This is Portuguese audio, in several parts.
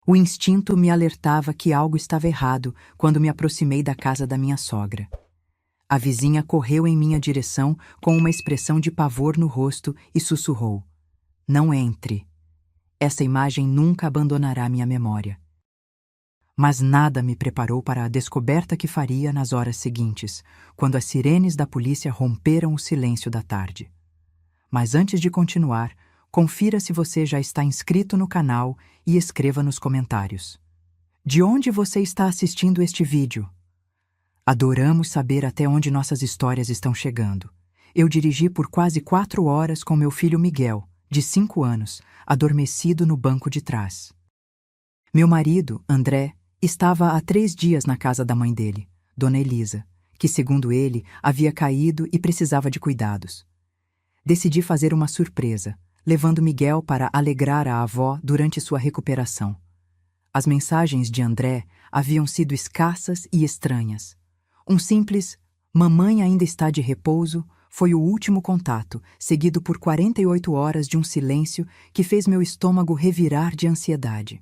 O instinto me alertava que algo estava errado quando me aproximei da casa da minha sogra. A vizinha correu em minha direção com uma expressão de pavor no rosto e sussurrou: "Não entre. Essa imagem nunca abandonará minha memória." Mas nada me preparou para a descoberta que faria nas horas seguintes, quando as sirenes da polícia romperam o silêncio da tarde. Mas antes de continuar, confira se você já está inscrito no canal e escreva nos comentários: de onde você está assistindo este vídeo? Adoramos saber até onde nossas histórias estão chegando. Eu dirigi por quase 4 horas com meu filho Miguel, de 5 anos, adormecido no banco de trás. Meu marido, André, estava há 3 dias na casa da mãe dele, Dona Elisa, que, segundo ele, havia caído e precisava de cuidados. Decidi fazer uma surpresa, levando Miguel para alegrar a avó durante sua recuperação. As mensagens de André haviam sido escassas e estranhas. Um simples "mamãe ainda está de repouso" foi o último contato, seguido por 48 horas de um silêncio que fez meu estômago revirar de ansiedade.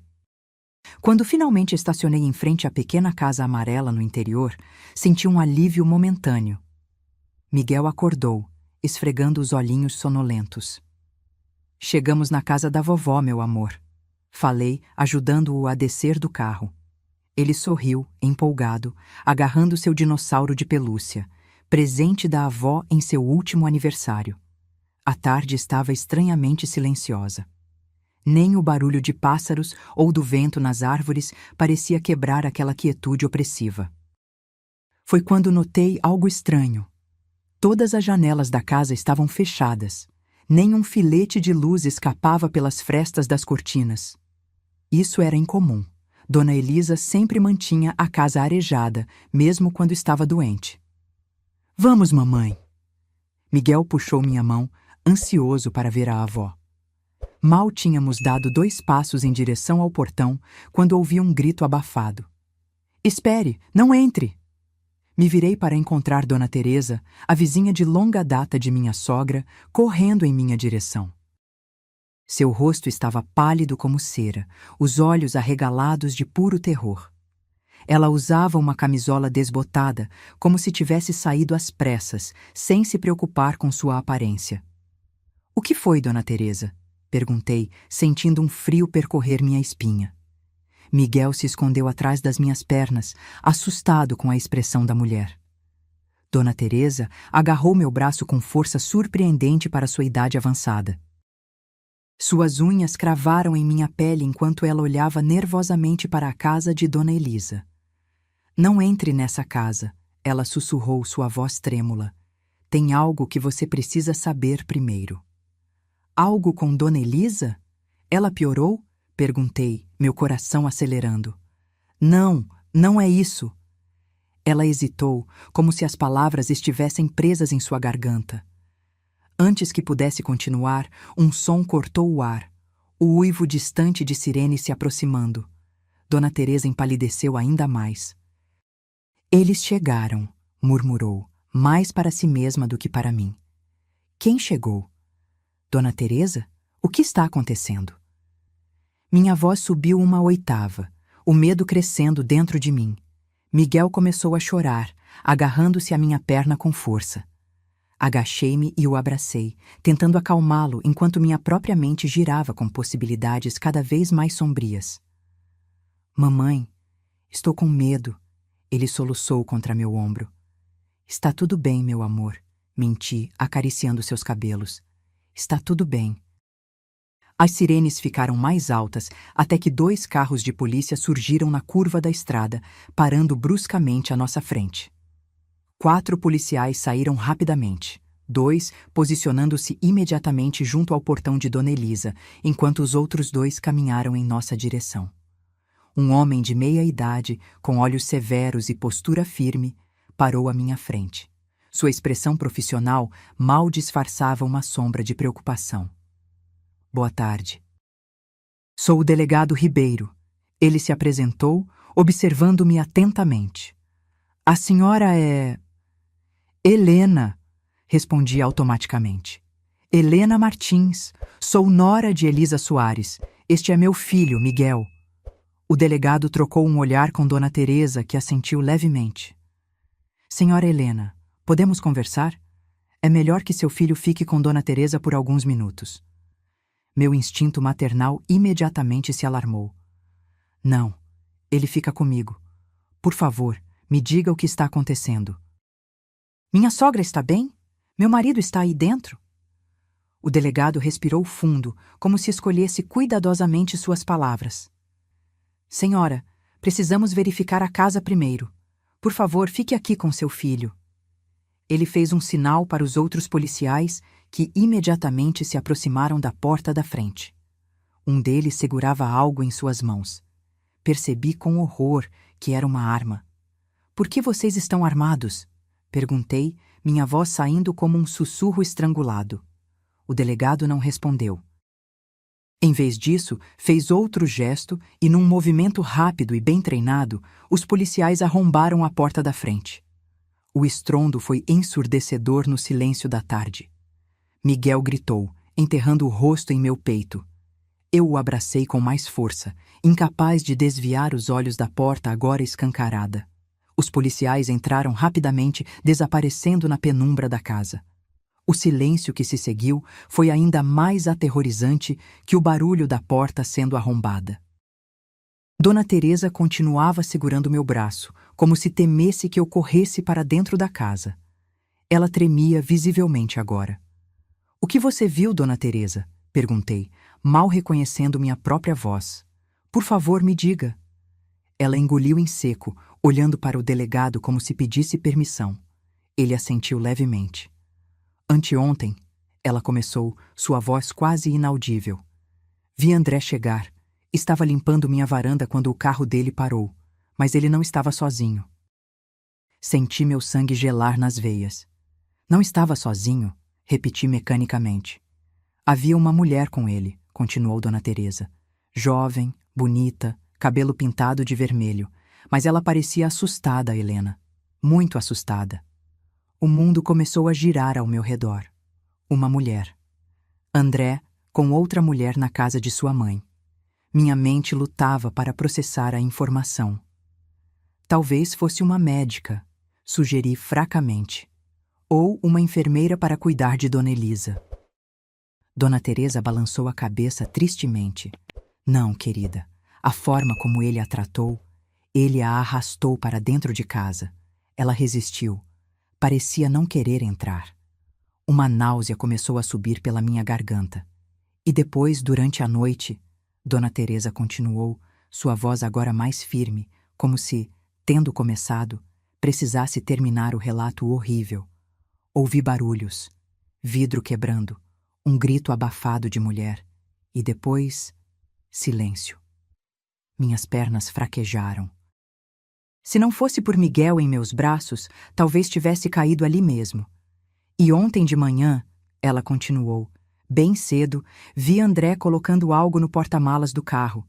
Quando finalmente estacionei em frente à pequena casa amarela no interior, senti um alívio momentâneo. Miguel acordou, esfregando os olhinhos sonolentos. "Chegamos na casa da vovó, meu amor", falei, ajudando-o a descer do carro. Ele sorriu, empolgado, agarrando seu dinossauro de pelúcia, presente da avó em seu último aniversário. A tarde estava estranhamente silenciosa. Nem o barulho de pássaros ou do vento nas árvores parecia quebrar aquela quietude opressiva. Foi quando notei algo estranho. Todas as janelas da casa estavam fechadas. Nem um filete de luz escapava pelas frestas das cortinas. Isso era incomum. Dona Elisa sempre mantinha a casa arejada, mesmo quando estava doente. "Vamos, mamãe." Miguel puxou minha mão, ansioso para ver a avó. Mal tínhamos dado 2 passos em direção ao portão quando ouvi um grito abafado. "Espere, não entre!" Me virei para encontrar Dona Teresa, a vizinha de longa data de minha sogra, correndo em minha direção. Seu rosto estava pálido como cera, os olhos arregalados de puro terror. Ela usava uma camisola desbotada, como se tivesse saído às pressas, sem se preocupar com sua aparência. "O que foi, Dona Teresa?" perguntei, sentindo um frio percorrer minha espinha. Miguel se escondeu atrás das minhas pernas, assustado com a expressão da mulher. Dona Teresa agarrou meu braço com força surpreendente para sua idade avançada. Suas unhas cravaram em minha pele enquanto ela olhava nervosamente para a casa de Dona Elisa. "Não entre nessa casa", ela sussurrou, sua voz trêmula. "Tem algo que você precisa saber primeiro." "Algo com Dona Elisa? Ela piorou?" perguntei, meu coração acelerando. "Não, não é isso." Ela hesitou, como se as palavras estivessem presas em sua garganta. Antes que pudesse continuar, um som cortou o ar, o uivo distante de sirene se aproximando. Dona Teresa empalideceu ainda mais. "Eles chegaram", murmurou, mais para si mesma do que para mim. "Quem chegou?" "Dona Teresa? O que está acontecendo?" Minha voz subiu uma oitava, o medo crescendo dentro de mim. Miguel começou a chorar, agarrando-se à minha perna com força. Agachei-me e o abracei, tentando acalmá-lo enquanto minha própria mente girava com possibilidades cada vez mais sombrias. "Mamãe, estou com medo", ele soluçou contra meu ombro. "Está tudo bem, meu amor", menti, acariciando seus cabelos. "Está tudo bem." As sirenes ficaram mais altas até que 2 carros de polícia surgiram na curva da estrada, parando bruscamente à nossa frente. 4 policiais saíram rapidamente, 2 posicionando-se imediatamente junto ao portão de Dona Elisa, enquanto os outros 2 caminharam em nossa direção. Um homem de meia idade, com olhos severos e postura firme, parou à minha frente. Sua expressão profissional mal disfarçava uma sombra de preocupação. "Boa tarde." "Sou o delegado Ribeiro." Ele se apresentou, observando-me atentamente. "A senhora é..." "Helena", respondi automaticamente. "Helena Martins. Sou nora de Elisa Soares. Este é meu filho, Miguel." O delegado trocou um olhar com Dona Teresa, que assentiu levemente. Senhora Helena, podemos conversar? É melhor que seu filho fique com Dona Teresa por alguns minutos. Meu instinto maternal imediatamente se alarmou. Não, ele fica comigo. Por favor, me diga o que está acontecendo. Minha sogra está bem? Meu marido está aí dentro? O delegado respirou fundo, como se escolhesse cuidadosamente suas palavras. Senhora, precisamos verificar a casa primeiro. Por favor, fique aqui com seu filho. Ele fez um sinal para os outros policiais, que imediatamente se aproximaram da porta da frente. Um deles segurava algo em suas mãos. Percebi com horror que era uma arma. Por que vocês estão armados? Perguntei, minha voz saindo como um sussurro estrangulado. O delegado não respondeu. Em vez disso, fez outro gesto e, num movimento rápido e bem treinado, os policiais arrombaram a porta da frente. O estrondo foi ensurdecedor no silêncio da tarde. Miguel gritou, enterrando o rosto em meu peito. Eu o abracei com mais força, incapaz de desviar os olhos da porta agora escancarada. Os policiais entraram rapidamente, desaparecendo na penumbra da casa. O silêncio que se seguiu foi ainda mais aterrorizante que o barulho da porta sendo arrombada. Dona Teresa continuava segurando meu braço, como se temesse que eu corresse para dentro da casa. Ela tremia visivelmente agora. O que você viu, Dona Teresa? Perguntei, mal reconhecendo minha própria voz. Por favor, me diga. Ela engoliu em seco, olhando para o delegado como se pedisse permissão. Ele assentiu levemente. Anteontem, ela começou, sua voz quase inaudível. Vi André chegar. Estava limpando minha varanda quando o carro dele parou, mas ele não estava sozinho. Senti meu sangue gelar nas veias. Não estava sozinho, repeti mecanicamente. Havia uma mulher com ele, continuou Dona Teresa. Jovem, bonita, cabelo pintado de vermelho, mas ela parecia assustada, Helena. Muito assustada. O mundo começou a girar ao meu redor. Uma mulher. André, com outra mulher na casa de sua mãe. Minha mente lutava para processar a informação. Talvez fosse uma médica, sugeri fracamente. Ou uma enfermeira para cuidar de Dona Elisa. Dona Teresa balançou a cabeça tristemente. Não, querida. A forma como ele a tratou, ele a arrastou para dentro de casa. Ela resistiu. Parecia não querer entrar. Uma náusea começou a subir pela minha garganta. E depois, durante a noite, Dona Teresa continuou, sua voz agora mais firme, como se, tendo começado, precisasse terminar o relato horrível. Ouvi barulhos, vidro quebrando, um grito abafado de mulher, e depois, silêncio. Minhas pernas fraquejaram. Se não fosse por Miguel em meus braços, talvez tivesse caído ali mesmo. E ontem de manhã, ela continuou, bem cedo, vi André colocando algo no porta-malas do carro.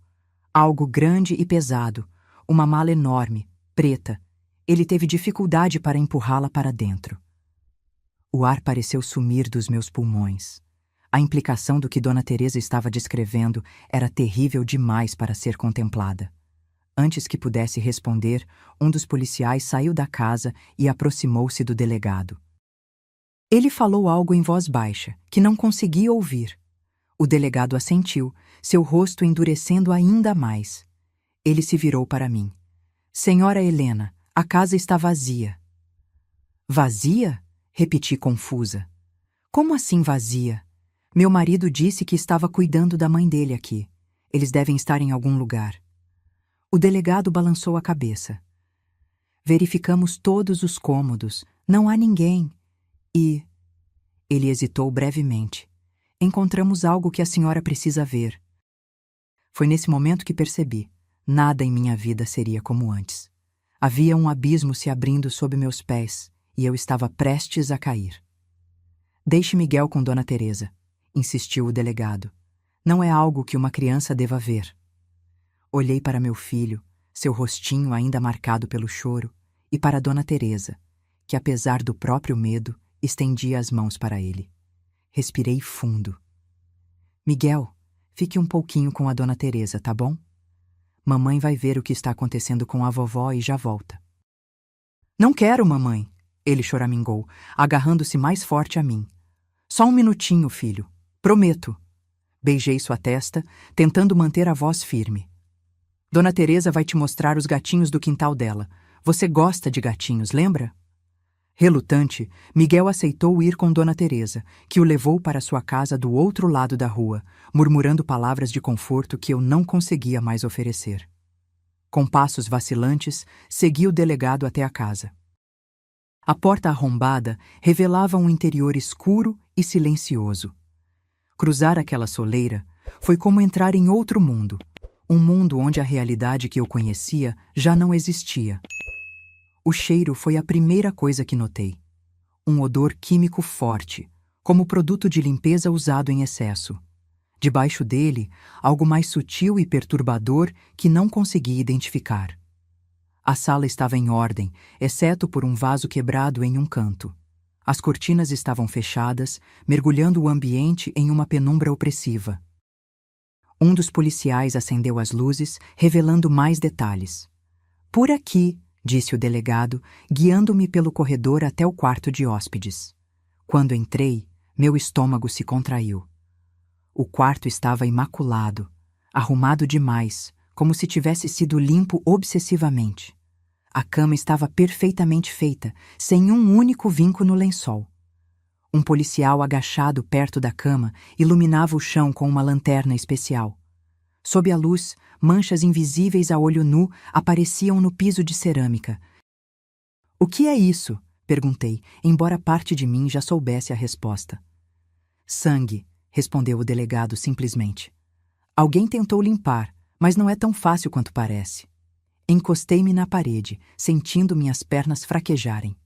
Algo grande e pesado, uma mala enorme, preta. Ele teve dificuldade para empurrá-la para dentro. O ar pareceu sumir dos meus pulmões. A implicação do que Dona Teresa estava descrevendo era terrível demais para ser contemplada. Antes que pudesse responder, um dos policiais saiu da casa e aproximou-se do delegado. Ele falou algo em voz baixa, que não conseguia ouvir. O delegado assentiu, seu rosto endurecendo ainda mais. Ele se virou para mim. Senhora Helena, a casa está vazia. Vazia? Repeti confusa. Como assim vazia? Meu marido disse que estava cuidando da mãe dele aqui. Eles devem estar em algum lugar. O delegado balançou a cabeça. Verificamos todos os cômodos. Não há ninguém. E... Ele hesitou brevemente. Encontramos algo que a senhora precisa ver. Foi nesse momento que percebi. Nada em minha vida seria como antes. Havia um abismo se abrindo sob meus pés e eu estava prestes a cair. Deixe Miguel com Dona Teresa, insistiu o delegado. Não é algo que uma criança deva ver. Olhei para meu filho, seu rostinho ainda marcado pelo choro, e para Dona Teresa, que apesar do próprio medo, estendia as mãos para ele. Respirei fundo. Miguel, fique um pouquinho com a Dona Teresa, tá bom? Mamãe vai ver o que está acontecendo com a vovó e já volta. Não quero, mamãe, ele choramingou, agarrando-se mais forte a mim. Só um minutinho, filho. Prometo. Beijei sua testa, tentando manter a voz firme. Dona Teresa vai te mostrar os gatinhos do quintal dela. Você gosta de gatinhos, lembra? Relutante, Miguel aceitou ir com Dona Teresa, que o levou para sua casa do outro lado da rua, murmurando palavras de conforto que eu não conseguia mais oferecer. Com passos vacilantes, segui o delegado até a casa. A porta arrombada revelava um interior escuro e silencioso. Cruzar aquela soleira foi como entrar em outro mundo, um mundo onde a realidade que eu conhecia já não existia. O cheiro foi a primeira coisa que notei. Um odor químico forte, como produto de limpeza usado em excesso. Debaixo dele, algo mais sutil e perturbador que não consegui identificar. A sala estava em ordem, exceto por um vaso quebrado em um canto. As cortinas estavam fechadas, mergulhando o ambiente em uma penumbra opressiva. Um dos policiais acendeu as luzes, revelando mais detalhes. Por aqui, disse o delegado, guiando-me pelo corredor até o quarto de hóspedes. Quando entrei, meu estômago se contraiu. O quarto estava imaculado, arrumado demais, como se tivesse sido limpo obsessivamente. A cama estava perfeitamente feita, sem um único vinco no lençol. Um policial agachado perto da cama iluminava o chão com uma lanterna especial. Sob a luz, manchas invisíveis a olho nu apareciam no piso de cerâmica. O que é isso? Perguntei, embora parte de mim já soubesse a resposta. Sangue, respondeu o delegado simplesmente. Alguém tentou limpar, mas não é tão fácil quanto parece. Encostei-me na parede, sentindo minhas pernas fraquejarem.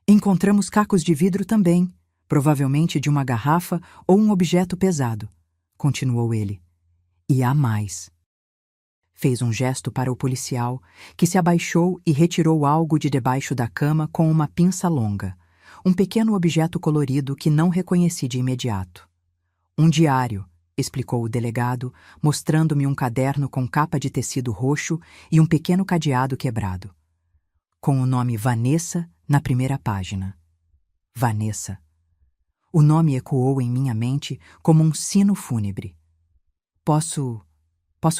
Encontramos cacos de vidro também, provavelmente de uma garrafa ou um objeto pesado, continuou ele. E há mais. Fez um gesto para o policial, que se abaixou e retirou algo de debaixo da cama com uma pinça longa, um pequeno objeto colorido que não reconheci de imediato. Um diário, explicou o delegado, mostrando-me um caderno com capa de tecido roxo e um pequeno cadeado quebrado. Com o nome Vanessa na primeira página. Vanessa. O nome ecoou em minha mente como um sino fúnebre. Posso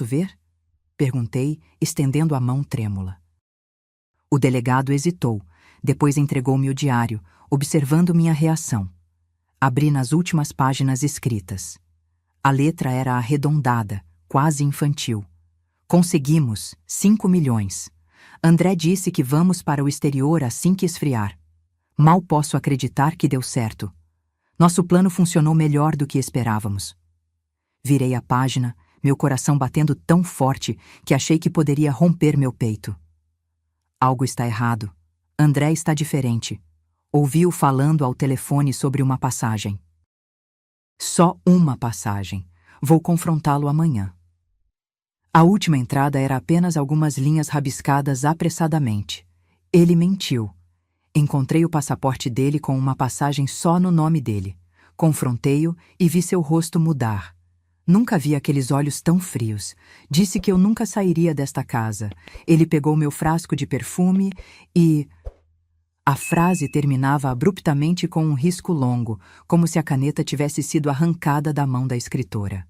ver? Perguntei, estendendo a mão trêmula. O delegado hesitou, depois entregou-me o diário, observando minha reação. Abri nas últimas páginas escritas. A letra era arredondada, quase infantil. Conseguimos 5 milhões. André disse que vamos para o exterior assim que esfriar. Mal posso acreditar que deu certo. Nosso plano funcionou melhor do que esperávamos. Virei a página, meu coração batendo tão forte que achei que poderia romper meu peito. Algo está errado. André está diferente. Ouvi-o falando ao telefone sobre uma passagem. Só uma passagem. Vou confrontá-lo amanhã. A última entrada era apenas algumas linhas rabiscadas apressadamente. Ele mentiu. Encontrei o passaporte dele com uma passagem só no nome dele. Confrontei-o e vi seu rosto mudar. Nunca vi aqueles olhos tão frios. Disse que eu nunca sairia desta casa. Ele pegou meu frasco de perfume e... A frase terminava abruptamente com um risco longo, como se a caneta tivesse sido arrancada da mão da escritora.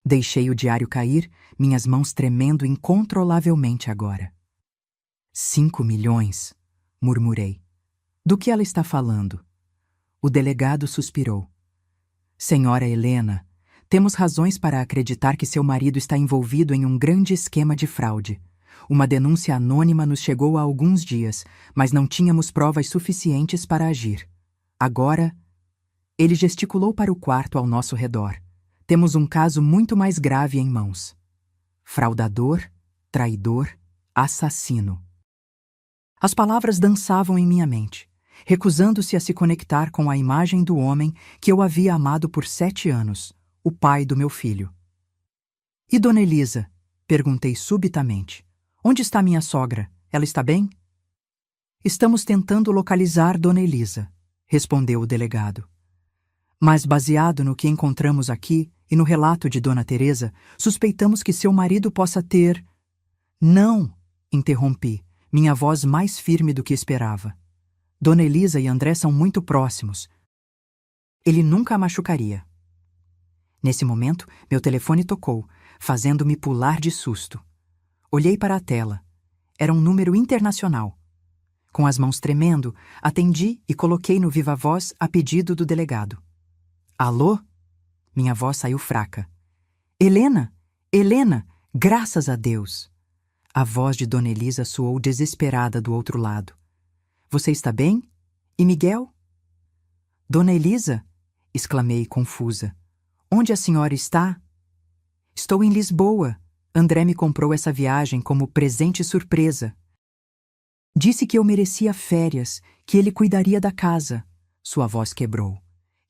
Deixei o diário cair, minhas mãos tremendo incontrolavelmente agora. 5 milhões, murmurei. Do que ela está falando? O delegado suspirou. Senhora Helena, temos razões para acreditar que seu marido está envolvido em um grande esquema de fraude. Uma denúncia anônima nos chegou há alguns dias, mas não tínhamos provas suficientes para agir. Agora, ele gesticulou para o quarto ao nosso redor. Temos um caso muito mais grave em mãos. Fraudador, traidor, assassino. As palavras dançavam em minha mente, recusando-se a se conectar com a imagem do homem que eu havia amado por 7 anos, o pai do meu filho. E Dona Elisa? Perguntei subitamente. Onde está minha sogra? Ela está bem? Estamos tentando localizar Dona Elisa, respondeu o delegado. Mas baseado no que encontramos aqui, E no relato de Dona Teresa, suspeitamos que seu marido possa ter... Não, interrompi, minha voz mais firme do que esperava. Dona Elisa e André são muito próximos. Ele nunca a machucaria. Nesse momento, meu telefone tocou, fazendo-me pular de susto. Olhei para a tela. Era um número internacional. Com as mãos tremendo, atendi e coloquei no viva-voz a pedido do delegado. Alô? Minha voz saiu fraca. Helena! Helena! Graças a Deus! A voz de Dona Elisa soou desesperada do outro lado. Você está bem? E Miguel? Dona Elisa? Exclamei, confusa. Onde a senhora está? Estou em Lisboa. André me comprou essa viagem como presente surpresa. Disse que eu merecia férias, que ele cuidaria da casa. Sua voz quebrou.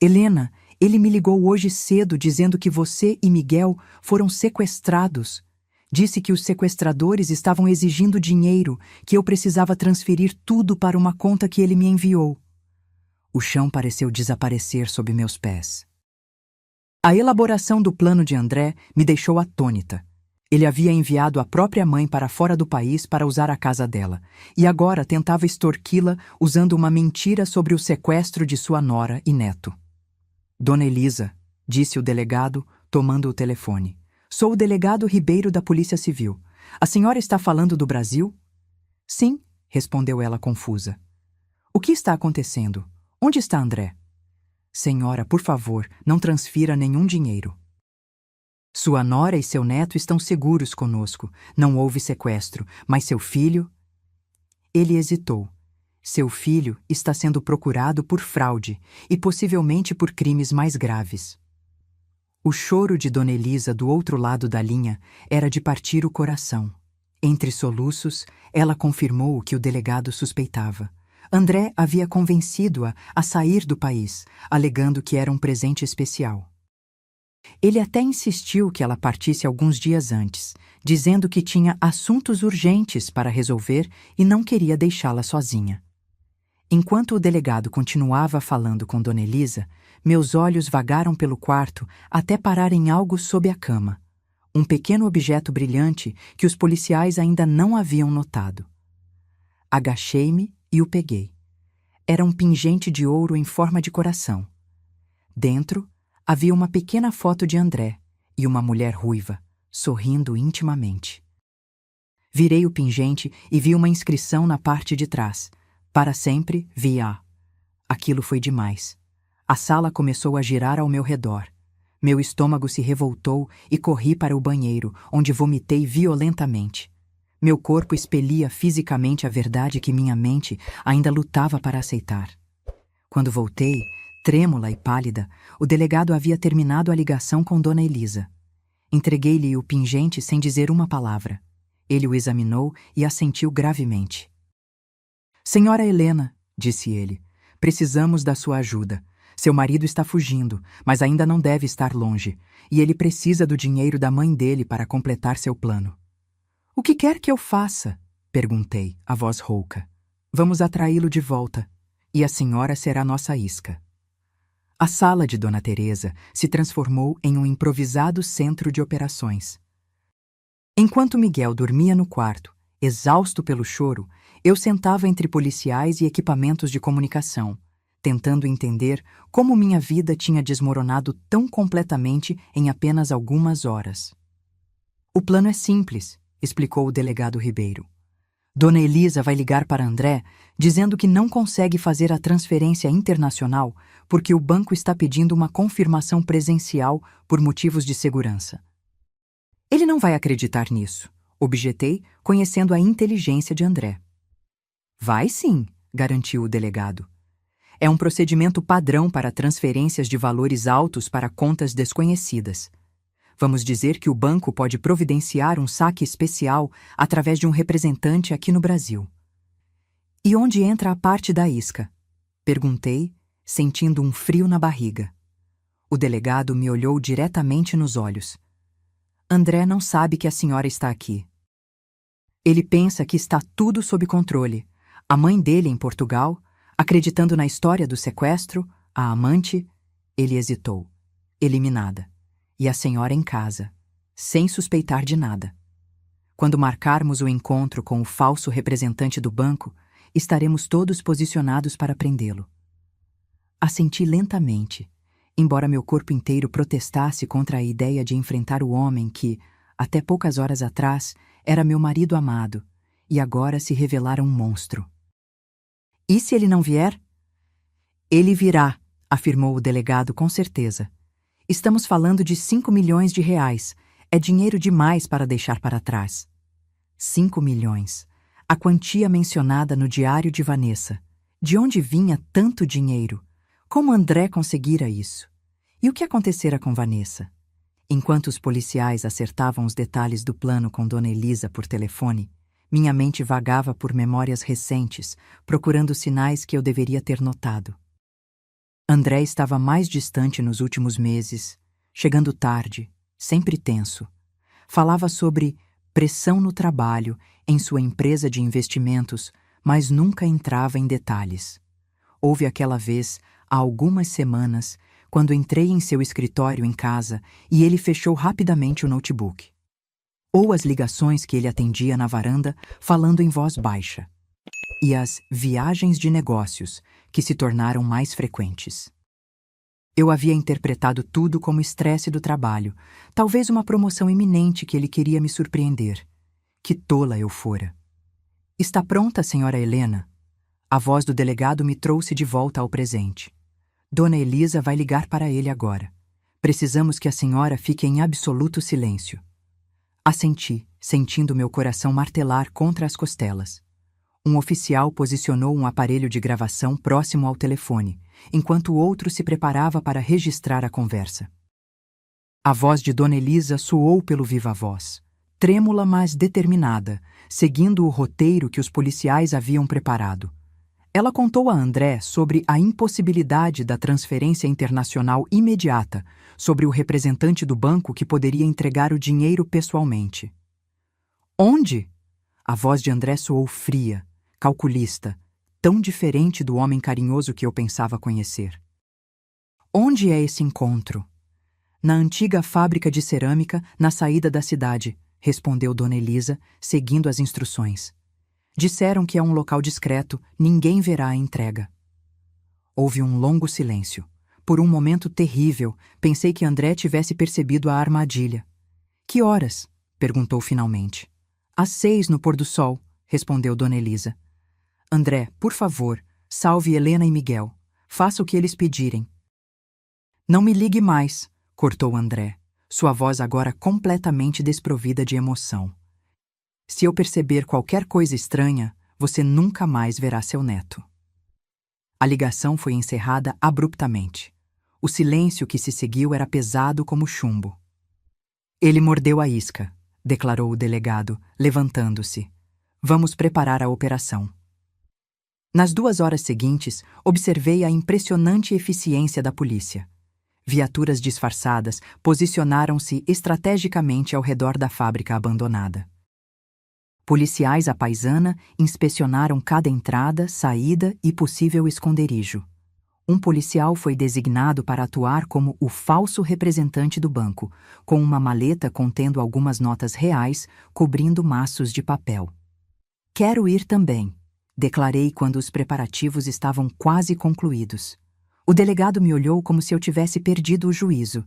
Helena, ele me ligou hoje cedo dizendo que você e Miguel foram sequestrados. Disse que os sequestradores estavam exigindo dinheiro, que eu precisava transferir tudo para uma conta que ele me enviou. O chão pareceu desaparecer sob meus pés. A elaboração do plano de André me deixou atônita. Ele havia enviado a própria mãe para fora do país para usar a casa dela, e agora tentava extorquí-la usando uma mentira sobre o sequestro de sua nora e neto. Dona Elisa, disse o delegado, tomando o telefone. Sou o delegado Ribeiro da Polícia Civil. A senhora está falando do Brasil? Sim, respondeu ela confusa. O que está acontecendo? Onde está André? Senhora, por favor, não transfira nenhum dinheiro. Sua nora e seu neto estão seguros conosco. Não houve sequestro, mas seu filho... Ele hesitou. Seu filho está sendo procurado por fraude e possivelmente por crimes mais graves. O choro de Dona Elisa do outro lado da linha era de partir o coração. Entre soluços, ela confirmou o que o delegado suspeitava. André havia convencido-a a sair do país, alegando que era um presente especial. Ele até insistiu que ela partisse alguns dias antes, dizendo que tinha assuntos urgentes para resolver e não queria deixá-la sozinha. Enquanto o delegado continuava falando com Dona Elisa, meus olhos vagaram pelo quarto até parar em algo sob a cama. Um pequeno objeto brilhante que os policiais ainda não haviam notado. Agachei-me e o peguei. Era um pingente de ouro em forma de coração. Dentro, havia uma pequena foto de André e uma mulher ruiva, sorrindo intimamente. Virei o pingente e vi uma inscrição na parte de trás. Para sempre, vi-a. Aquilo foi demais. A sala começou a girar ao meu redor. Meu estômago se revoltou e corri para o banheiro, onde vomitei violentamente. Meu corpo expelia fisicamente a verdade que minha mente ainda lutava para aceitar. Quando voltei, trêmula e pálida, o delegado havia terminado a ligação com Dona Elisa. Entreguei-lhe o pingente sem dizer uma palavra. Ele o examinou e assentiu gravemente. Senhora Helena, disse ele, precisamos da sua ajuda. Seu marido está fugindo, mas ainda não deve estar longe, e ele precisa do dinheiro da mãe dele para completar seu plano. O que quer que eu faça? Perguntei, a voz rouca. Vamos atraí-lo de volta, e a senhora será nossa isca. A sala de Dona Teresa se transformou em um improvisado centro de operações. Enquanto Miguel dormia no quarto, exausto pelo choro, eu sentava entre policiais e equipamentos de comunicação, tentando entender como minha vida tinha desmoronado tão completamente em apenas algumas horas. O plano é simples, explicou o delegado Ribeiro. Dona Elisa vai ligar para André dizendo que não consegue fazer a transferência internacional porque o banco está pedindo uma confirmação presencial por motivos de segurança. Ele não vai acreditar nisso, objetei, conhecendo a inteligência de André. Vai sim, garantiu o delegado. É um procedimento padrão para transferências de valores altos para contas desconhecidas. Vamos dizer que o banco pode providenciar um saque especial através de um representante aqui no Brasil. E onde entra a parte da isca? Perguntei, sentindo um frio na barriga. O delegado me olhou diretamente nos olhos. André não sabe que a senhora está aqui. Ele pensa que está tudo sob controle. A mãe dele em Portugal, acreditando na história do sequestro, a amante, ele hesitou. Eliminada. e a senhora em casa, sem suspeitar de nada. Quando marcarmos o encontro com o falso representante do banco, estaremos todos posicionados para prendê-lo. Assenti lentamente, embora meu corpo inteiro protestasse contra a ideia de enfrentar o homem que, até poucas horas atrás, era meu marido amado, e agora se revelara um monstro. E se ele não vier? Ele virá, afirmou o delegado com certeza. Estamos falando de 5 milhões de reais. É dinheiro demais para deixar para trás. 5 milhões. A quantia mencionada no diário de Vanessa. De onde vinha tanto dinheiro? Como André conseguira isso? E o que acontecera com Vanessa? Enquanto os policiais acertavam os detalhes do plano com Dona Elisa por telefone, minha mente vagava por memórias recentes, procurando sinais que eu deveria ter notado. André estava mais distante nos últimos meses, chegando tarde, sempre tenso. Falava sobre pressão no trabalho, em sua empresa de investimentos, mas nunca entrava em detalhes. Houve aquela vez, há algumas semanas, quando entrei em seu escritório em casa e ele fechou rapidamente o notebook. Ou as ligações que ele atendia na varanda, falando em voz baixa. E as viagens de negócios, que se tornaram mais frequentes. Eu havia interpretado tudo como estresse do trabalho, talvez uma promoção iminente que ele queria me surpreender. Que tola eu fora. Está pronta, senhora Helena? A voz do delegado me trouxe de volta ao presente. Dona Elisa vai ligar para ele agora. Precisamos que a senhora fique em absoluto silêncio. Assenti, sentindo meu coração martelar contra as costelas. Um oficial posicionou um aparelho de gravação próximo ao telefone, enquanto o outro se preparava para registrar a conversa. A voz de Dona Elisa soou pelo viva-voz, trêmula mas determinada, seguindo o roteiro que os policiais haviam preparado. Ela contou a André sobre a impossibilidade da transferência internacional imediata, sobre o representante do banco que poderia entregar o dinheiro pessoalmente. Onde? A voz de André soou fria, calculista, tão diferente do homem carinhoso que eu pensava conhecer. Onde é esse encontro? Na antiga fábrica de cerâmica, na saída da cidade, respondeu Dona Elisa, seguindo as instruções. Disseram que é um local discreto, ninguém verá a entrega. Houve um longo silêncio. Por um momento terrível, pensei que André tivesse percebido a armadilha. Que horas? Perguntou finalmente. Às 6 no pôr do sol, respondeu Dona Elisa. André, por favor, salve Helena e Miguel. Faça o que eles pedirem. Não me ligue mais, cortou André, sua voz agora completamente desprovida de emoção. Se eu perceber qualquer coisa estranha, você nunca mais verá seu neto. A ligação foi encerrada abruptamente. O silêncio que se seguiu era pesado como chumbo. Ele mordeu a isca, declarou o delegado, levantando-se. Vamos preparar a operação. Nas 2 horas seguintes, observei a impressionante eficiência da polícia. Viaturas disfarçadas posicionaram-se estrategicamente ao redor da fábrica abandonada. Policiais à paisana inspecionaram cada entrada, saída e possível esconderijo. Um policial foi designado para atuar como o falso representante do banco, com uma maleta contendo algumas notas reais cobrindo maços de papel. Quero ir também, declarei quando os preparativos estavam quase concluídos. O delegado me olhou como se eu tivesse perdido o juízo.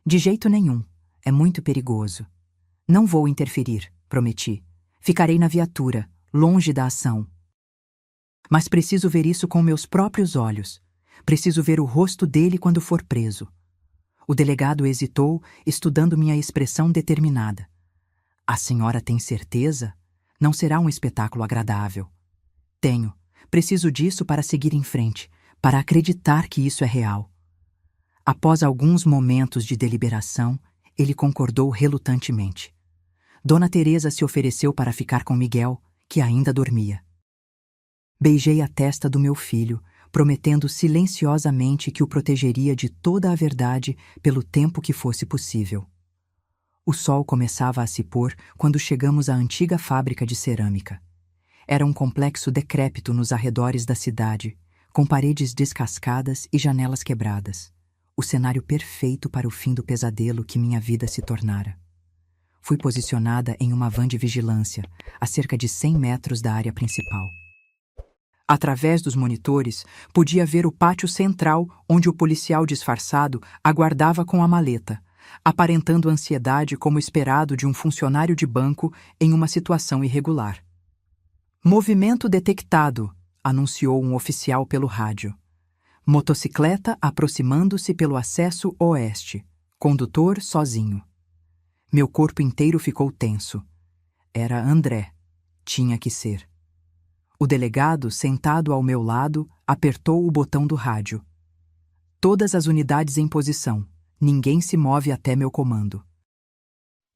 De jeito nenhum. É muito perigoso. Não vou interferir, prometi. Ficarei na viatura, longe da ação. Mas preciso ver isso com meus próprios olhos. Preciso ver o rosto dele quando for preso. O delegado hesitou, estudando minha expressão determinada. A senhora tem certeza? Não será um espetáculo agradável. Tenho. Preciso disso para seguir em frente, para acreditar que isso é real. Após alguns momentos de deliberação, ele concordou relutantemente. Dona Teresa se ofereceu para ficar com Miguel, que ainda dormia. Beijei a testa do meu filho, prometendo silenciosamente que o protegeria de toda a verdade pelo tempo que fosse possível. O sol começava a se pôr quando chegamos à antiga fábrica de cerâmica. Era um complexo decrépito nos arredores da cidade, com paredes descascadas e janelas quebradas. o cenário perfeito para o fim do pesadelo que minha vida se tornara. Fui posicionada em uma van de vigilância, a cerca de 100 metros da área principal. Através dos monitores, podia ver o pátio central onde o policial disfarçado aguardava com a maleta, aparentando ansiedade como esperado de um funcionário de banco em uma situação irregular. Movimento detectado, anunciou um oficial pelo rádio. Motocicleta aproximando-se pelo acesso oeste. Condutor sozinho. Meu corpo inteiro ficou tenso. Era André. Tinha que ser. O delegado, sentado ao meu lado, apertou o botão do rádio. Todas as unidades em posição. Ninguém se move até meu comando.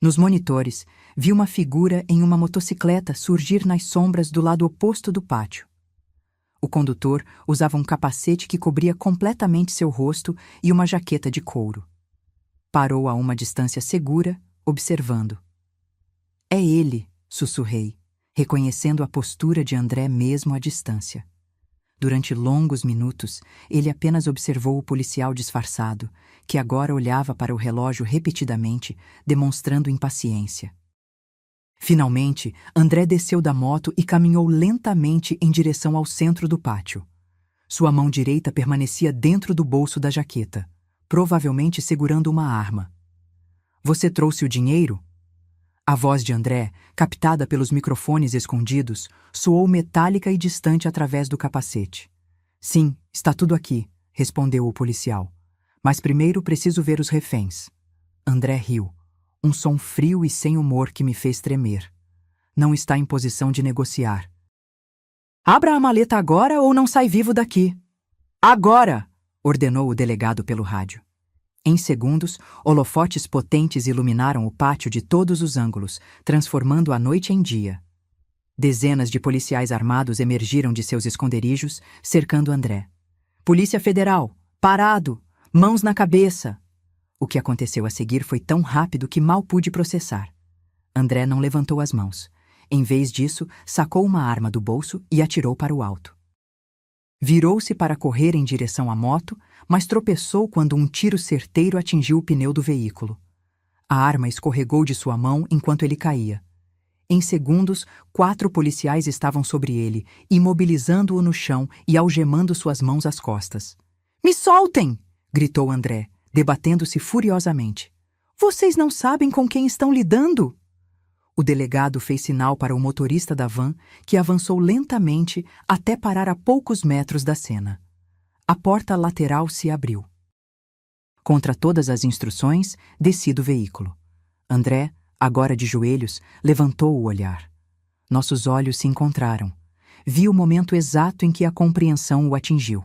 Nos monitores, vi uma figura em uma motocicleta surgir nas sombras do lado oposto do pátio. O condutor usava um capacete que cobria completamente seu rosto e uma jaqueta de couro. Parou a uma distância segura, observando. É ele, sussurrei, reconhecendo a postura de André mesmo à distância. Durante longos minutos, ele apenas observou o policial disfarçado, que agora olhava para o relógio repetidamente, demonstrando impaciência. Finalmente, André desceu da moto e caminhou lentamente em direção ao centro do pátio. Sua mão direita permanecia dentro do bolso da jaqueta, provavelmente segurando uma arma. Você trouxe o dinheiro? A voz de André, captada pelos microfones escondidos, soou metálica e distante através do capacete. Sim, está tudo aqui, respondeu o policial. Mas primeiro preciso ver os reféns. André riu. Um som frio e sem humor que me fez tremer. Não está em posição de negociar. Abra a maleta agora ou não sai vivo daqui. Agora! Ordenou o delegado pelo rádio. Em segundos, holofotes potentes iluminaram o pátio de todos os ângulos, transformando a noite em dia. Dezenas de policiais armados emergiram de seus esconderijos, cercando André. Polícia Federal! Parado! Mãos na cabeça! O que aconteceu a seguir foi tão rápido que mal pude processar. André não levantou as mãos. Em vez disso, sacou uma arma do bolso e atirou para o alto. Virou-se para correr em direção à moto, mas tropeçou quando um tiro certeiro atingiu o pneu do veículo. A arma escorregou de sua mão enquanto ele caía. Em segundos, 4 policiais estavam sobre ele, imobilizando-o no chão e algemando suas mãos às costas. Me soltem! Gritou André, debatendo-se furiosamente. Vocês não sabem com quem estão lidando? O delegado fez sinal para o motorista da van, que avançou lentamente até parar a poucos metros da cena. A porta lateral se abriu. Contra todas as instruções, desci do veículo. André, agora de joelhos, levantou o olhar. Nossos olhos se encontraram. Vi o momento exato em que a compreensão o atingiu.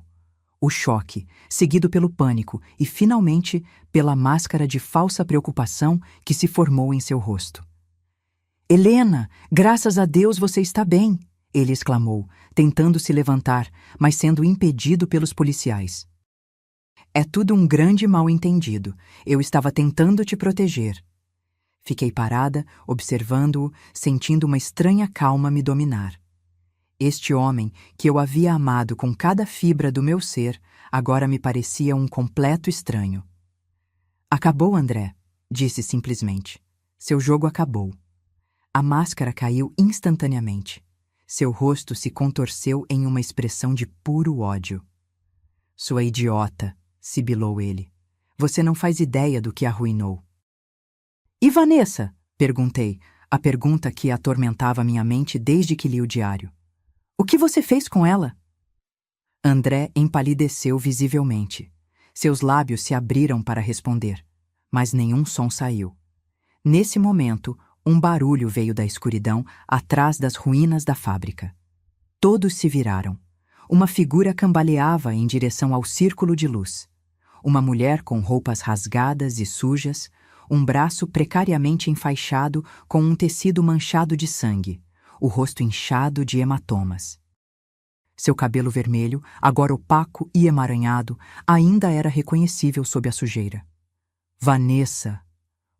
O choque, seguido pelo pânico e, finalmente, pela máscara de falsa preocupação que se formou em seu rosto. Helena, graças a Deus você está bem, ele exclamou, tentando se levantar, mas sendo impedido pelos policiais. É tudo um grande mal-entendido. Eu estava tentando te proteger. Fiquei parada, observando-o, sentindo uma estranha calma me dominar. Este homem, que eu havia amado com cada fibra do meu ser, agora me parecia um completo estranho. Acabou, André, disse simplesmente. Seu jogo acabou. A máscara caiu instantaneamente. Seu rosto se contorceu em uma expressão de puro ódio. Sua idiota, sibilou ele. Você não faz ideia do que arruinou. E Vanessa? Perguntei, a pergunta que atormentava minha mente desde que li o diário. O que você fez com ela? André empalideceu visivelmente. Seus lábios se abriram para responder, mas nenhum som saiu. Nesse momento, um barulho veio da escuridão atrás das ruínas da fábrica. Todos se viraram. Uma figura cambaleava em direção ao círculo de luz. Uma mulher com roupas rasgadas e sujas, um braço precariamente enfaixado com um tecido manchado de sangue, o rosto inchado de hematomas. Seu cabelo vermelho, agora opaco e emaranhado, ainda era reconhecível sob a sujeira. Vanessa,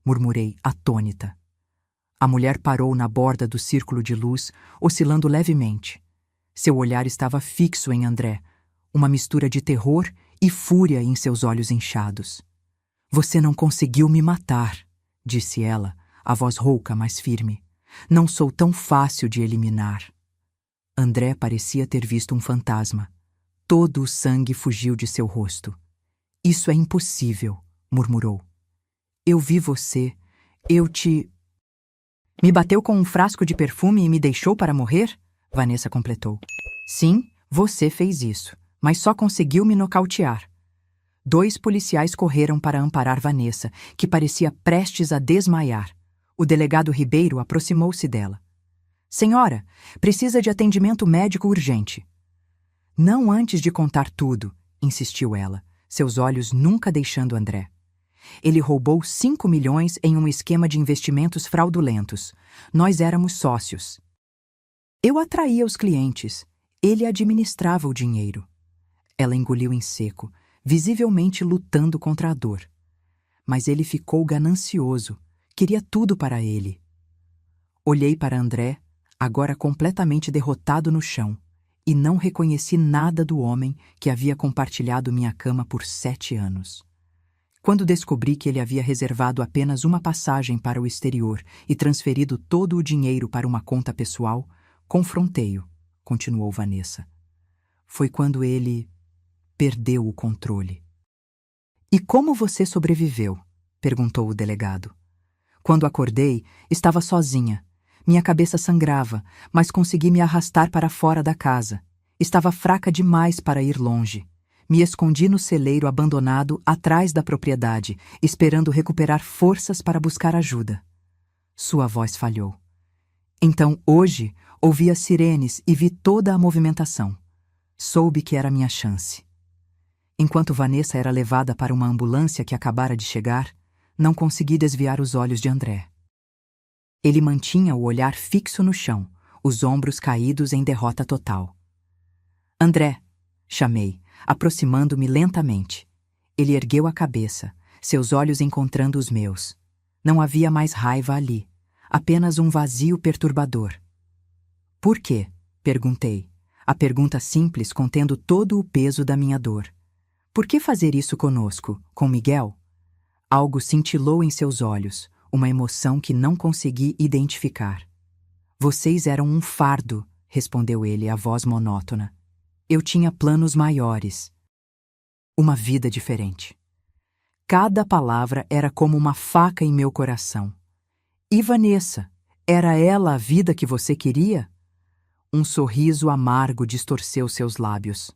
murmurei, atônita. A mulher parou na borda do círculo de luz, oscilando levemente. Seu olhar estava fixo em André, uma mistura de terror e fúria em seus olhos inchados. Você não conseguiu me matar, disse ela, a voz rouca, mas firme. Não sou tão fácil de eliminar. André parecia ter visto um fantasma. Todo o sangue fugiu de seu rosto. Isso é impossível, murmurou. Eu vi você. Eu te... Me bateu com um frasco de perfume e me deixou para morrer? Vanessa completou. Sim, você fez isso, mas só conseguiu me nocautear. 2 policiais correram para amparar Vanessa, que parecia prestes a desmaiar. O delegado Ribeiro aproximou-se dela. Senhora, precisa de atendimento médico urgente. Não antes de contar tudo, insistiu ela, seus olhos nunca deixando André. Ele roubou 5 milhões em um esquema de investimentos fraudulentos. Nós éramos sócios. Eu atraía os clientes. Ele administrava o dinheiro. Ela engoliu em seco, visivelmente lutando contra a dor. Mas ele ficou ganancioso. Queria tudo para ele. Olhei para André, agora completamente derrotado no chão, e não reconheci nada do homem que havia compartilhado minha cama por 7 anos. Quando descobri que ele havia reservado apenas uma passagem para o exterior e transferido todo o dinheiro para uma conta pessoal, confrontei-o, continuou Vanessa. Foi quando ele perdeu o controle. E como você sobreviveu? Perguntou o delegado. Quando acordei, estava sozinha. Minha cabeça sangrava, mas consegui me arrastar para fora da casa. Estava fraca demais para ir longe. Me escondi no celeiro abandonado atrás da propriedade, esperando recuperar forças para buscar ajuda. Sua voz falhou. Então, hoje, ouvi as sirenes e vi toda a movimentação. Soube que era minha chance. Enquanto Vanessa era levada para uma ambulância que acabara de chegar, não consegui desviar os olhos de André. Ele mantinha o olhar fixo no chão, os ombros caídos em derrota total. André, chamei, aproximando-me lentamente. Ele ergueu a cabeça, seus olhos encontrando os meus. Não havia mais raiva ali, apenas um vazio perturbador. Por quê? Perguntei, a pergunta simples contendo todo o peso da minha dor. Por que fazer isso conosco, com Miguel? Algo cintilou em seus olhos, uma emoção que não consegui identificar. Vocês eram um fardo, respondeu ele, a voz monótona. Eu tinha planos maiores. Uma vida diferente. Cada palavra era como uma faca em meu coração. E Vanessa, era ela a vida que você queria? Um sorriso amargo distorceu seus lábios.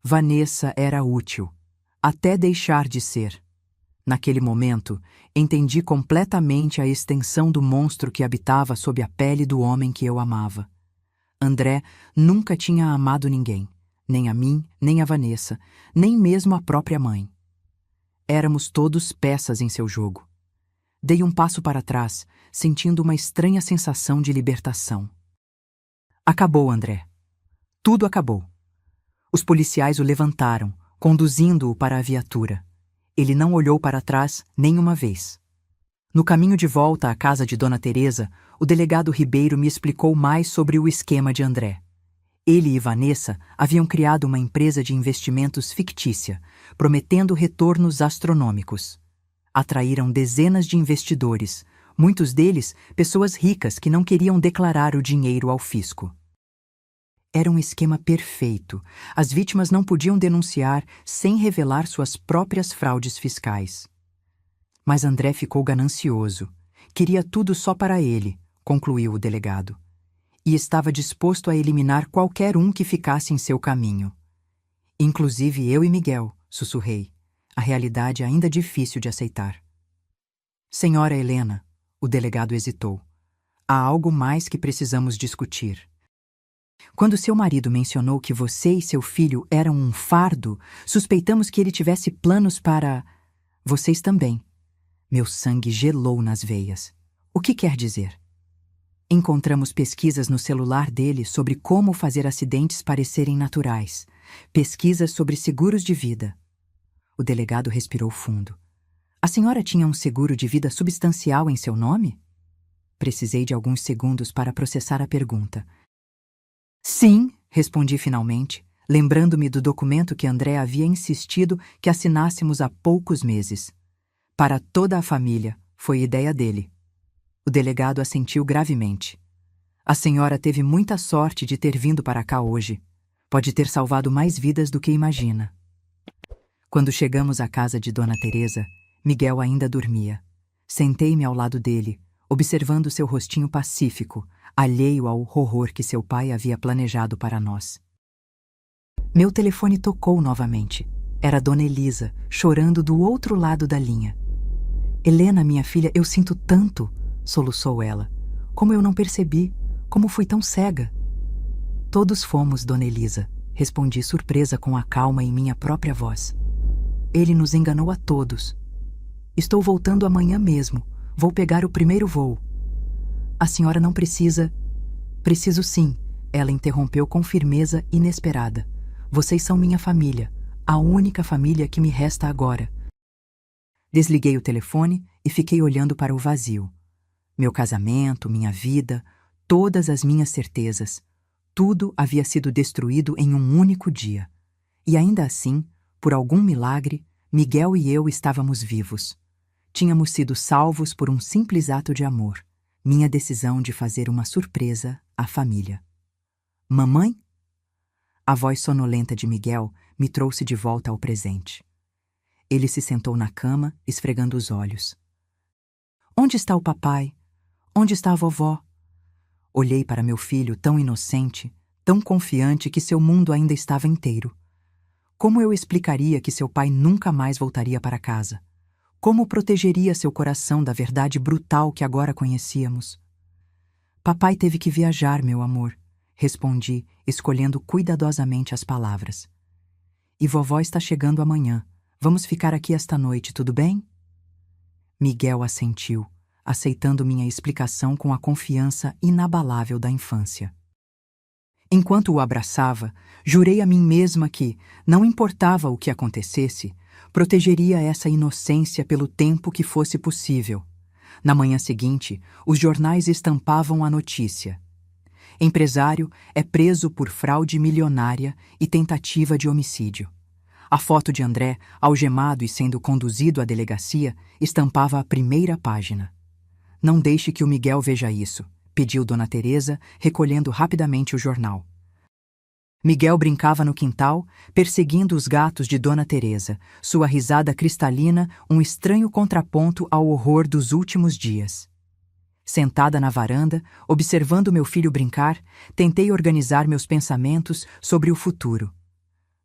Vanessa era útil, até deixar de ser. Naquele momento, entendi completamente a extensão do monstro que habitava sob a pele do homem que eu amava. André nunca tinha amado ninguém, nem a mim, nem a Vanessa, nem mesmo a própria mãe. Éramos todos peças em seu jogo. Dei um passo para trás, sentindo uma estranha sensação de libertação. Acabou, André. Tudo acabou. Os policiais o levantaram, conduzindo-o para a viatura. Ele não olhou para trás nenhuma vez. No caminho de volta à casa de Dona Teresa, o delegado Ribeiro me explicou mais sobre o esquema de André. Ele e Vanessa haviam criado uma empresa de investimentos fictícia, prometendo retornos astronômicos. Atraíram dezenas de investidores, muitos deles pessoas ricas que não queriam declarar o dinheiro ao fisco. Era um esquema perfeito. As vítimas não podiam denunciar sem revelar suas próprias fraudes fiscais. Mas André ficou ganancioso. Queria tudo só para ele, concluiu o delegado. E estava disposto a eliminar qualquer um que ficasse em seu caminho. Inclusive eu e Miguel, sussurrei. A realidade ainda difícil de aceitar. Senhora Helena, o delegado hesitou. Há algo mais que precisamos discutir. Quando seu marido mencionou que você e seu filho eram um fardo, suspeitamos que ele tivesse planos para... Vocês também. Meu sangue gelou nas veias. O que quer dizer? Encontramos pesquisas no celular dele sobre como fazer acidentes parecerem naturais. Pesquisas sobre seguros de vida. O delegado respirou fundo. A senhora tinha um seguro de vida substancial em seu nome? Precisei de alguns segundos para processar a pergunta. Sim, respondi finalmente, lembrando-me do documento que André havia insistido que assinássemos há poucos meses. Para toda a família, foi ideia dele. O delegado assentiu gravemente. A senhora teve muita sorte de ter vindo para cá hoje. Pode ter salvado mais vidas do que imagina. Quando chegamos à casa de Dona Teresa, Miguel ainda dormia. Sentei-me ao lado dele, observando seu rostinho pacífico, alheio ao horror que seu pai havia planejado para nós. Meu telefone tocou novamente. Era Dona Elisa, chorando do outro lado da linha. Helena, minha filha, eu sinto tanto, soluçou ela. Como eu não percebi, como fui tão cega. Todos fomos, Dona Elisa, respondi surpresa com a calma em minha própria voz. Ele nos enganou a todos. Estou voltando amanhã mesmo. Vou pegar o primeiro voo. A senhora não precisa... Preciso sim, ela interrompeu com firmeza inesperada. Vocês são minha família, a única família que me resta agora. Desliguei o telefone e fiquei olhando para o vazio. Meu casamento, minha vida, todas as minhas certezas, tudo havia sido destruído em um único dia. E ainda assim, por algum milagre, Miguel e eu estávamos vivos. Tínhamos sido salvos por um simples ato de amor, minha decisão de fazer uma surpresa à família. Mamãe? A voz sonolenta de Miguel me trouxe de volta ao presente. Ele se sentou na cama, esfregando os olhos. Onde está o papai? Onde está a vovó? Olhei para meu filho tão inocente, tão confiante que seu mundo ainda estava inteiro. Como eu explicaria que seu pai nunca mais voltaria para casa? Como protegeria seu coração da verdade brutal que agora conhecíamos? Papai teve que viajar, meu amor, respondi, escolhendo cuidadosamente as palavras. E vovó está chegando amanhã. Vamos ficar aqui esta noite, tudo bem? Miguel assentiu, aceitando minha explicação com a confiança inabalável da infância. Enquanto o abraçava, jurei a mim mesma que, não importava o que acontecesse, protegeria essa inocência pelo tempo que fosse possível. Na manhã seguinte, os jornais estampavam a notícia. Empresário é preso por fraude milionária e tentativa de homicídio. A foto de André, algemado e sendo conduzido à delegacia, estampava a primeira página. Não deixe que o Miguel veja isso, pediu Dona Teresa, recolhendo rapidamente o jornal. Miguel brincava no quintal, perseguindo os gatos de Dona Teresa, sua risada cristalina um estranho contraponto ao horror dos últimos dias. Sentada na varanda, observando meu filho brincar, tentei organizar meus pensamentos sobre o futuro.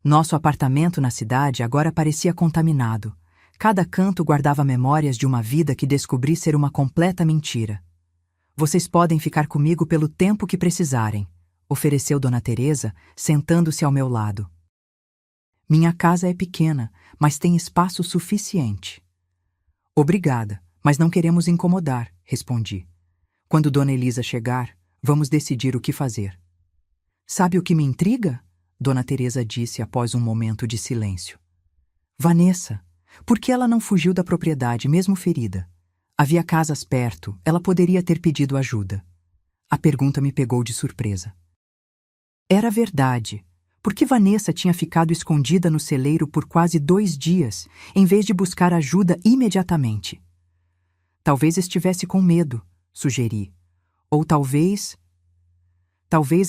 Nosso apartamento na cidade agora parecia contaminado. Cada canto guardava memórias de uma vida que descobri ser uma completa mentira. Vocês podem ficar comigo pelo tempo que precisarem, ofereceu Dona Teresa, sentando-se ao meu lado. Minha casa é pequena, mas tem espaço suficiente. Obrigada, mas não queremos incomodar, respondi. Quando Dona Elisa chegar, vamos decidir o que fazer. Sabe o que me intriga? Dona Teresa disse após um momento de silêncio. Vanessa, por que ela não fugiu da propriedade, mesmo ferida? Havia casas perto, ela poderia ter pedido ajuda. A pergunta me pegou de surpresa. Era verdade. Por que Vanessa tinha ficado escondida no celeiro por quase 2 dias, em vez de buscar ajuda imediatamente? Talvez estivesse com medo, sugeri. Ou talvez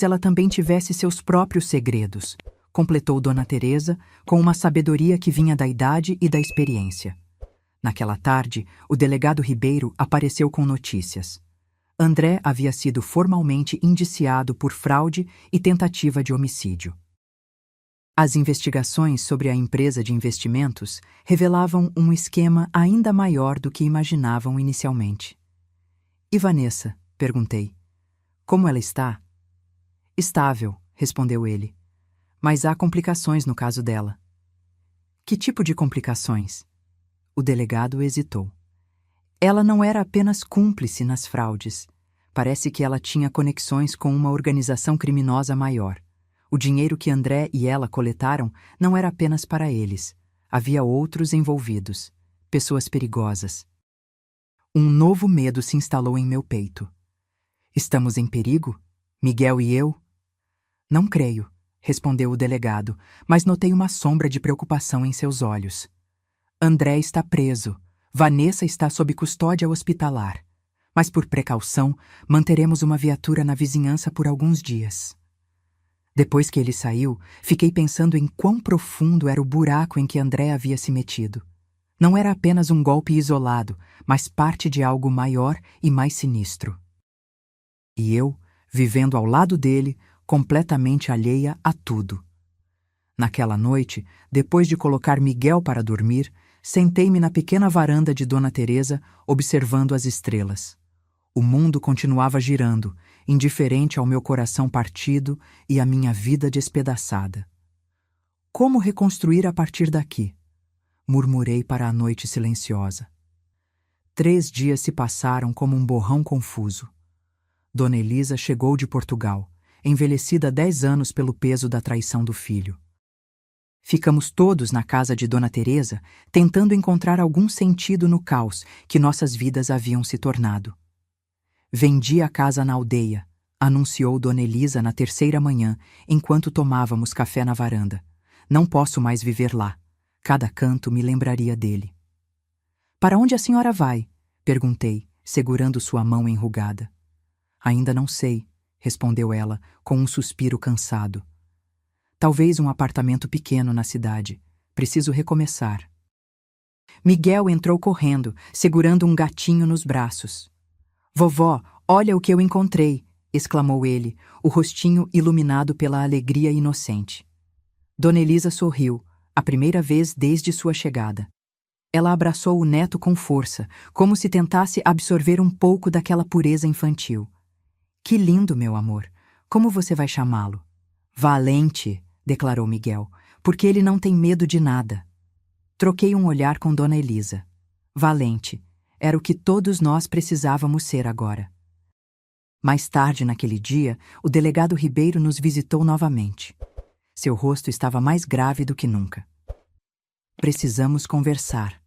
ela também tivesse seus próprios segredos, completou Dona Teresa com uma sabedoria que vinha da idade e da experiência. Naquela tarde, o delegado Ribeiro apareceu com notícias. André havia sido formalmente indiciado por fraude e tentativa de homicídio. As investigações sobre a empresa de investimentos revelavam um esquema ainda maior do que imaginavam inicialmente. E Vanessa? Perguntei. Como ela está? Estável, respondeu ele. Mas há complicações no caso dela. Que tipo de complicações? O delegado hesitou. Ela não era apenas cúmplice nas fraudes. Parece que ela tinha conexões com uma organização criminosa maior. O dinheiro que André e ela coletaram não era apenas para eles. Havia outros envolvidos. Pessoas perigosas. Um novo medo se instalou em meu peito. Estamos em perigo? Miguel e eu? Não creio, respondeu o delegado, mas notei uma sombra de preocupação em seus olhos. André está preso. Vanessa está sob custódia hospitalar. Mas por precaução, manteremos uma viatura na vizinhança por alguns dias. Depois que ele saiu, fiquei pensando em quão profundo era o buraco em que André havia se metido. Não era apenas um golpe isolado, mas parte de algo maior e mais sinistro. E eu, vivendo ao lado dele, completamente alheia a tudo. Naquela noite, depois de colocar Miguel para dormir, sentei-me na pequena varanda de Dona Teresa, observando as estrelas. O mundo continuava girando, indiferente ao meu coração partido e à minha vida despedaçada. Como reconstruir a partir daqui? Murmurei para a noite silenciosa. 3 dias se passaram como um borrão confuso. Dona Elisa chegou de Portugal, envelhecida 10 anos pelo peso da traição do filho. Ficamos todos na casa de Dona Teresa, tentando encontrar algum sentido no caos que nossas vidas haviam se tornado. Vendi a casa na aldeia, anunciou Dona Elisa na 3ª manhã, enquanto tomávamos café na varanda. Não posso mais viver lá. Cada canto me lembraria dele. Para onde a senhora vai? Perguntei, segurando sua mão enrugada. Ainda não sei, respondeu ela, com um suspiro cansado. Talvez um apartamento pequeno na cidade. Preciso recomeçar. Miguel entrou correndo, segurando um gatinho nos braços. Vovó, olha o que eu encontrei, exclamou ele, o rostinho iluminado pela alegria inocente. Dona Elisa sorriu, a primeira vez desde sua chegada. Ela abraçou o neto com força, como se tentasse absorver um pouco daquela pureza infantil. Que lindo, meu amor. Como você vai chamá-lo? Valente, declarou Miguel, porque ele não tem medo de nada. Troquei um olhar com Dona Elisa. Valente. Era o que todos nós precisávamos ser agora. Mais tarde naquele dia, o delegado Ribeiro nos visitou novamente. Seu rosto estava mais grave do que nunca. Precisamos conversar,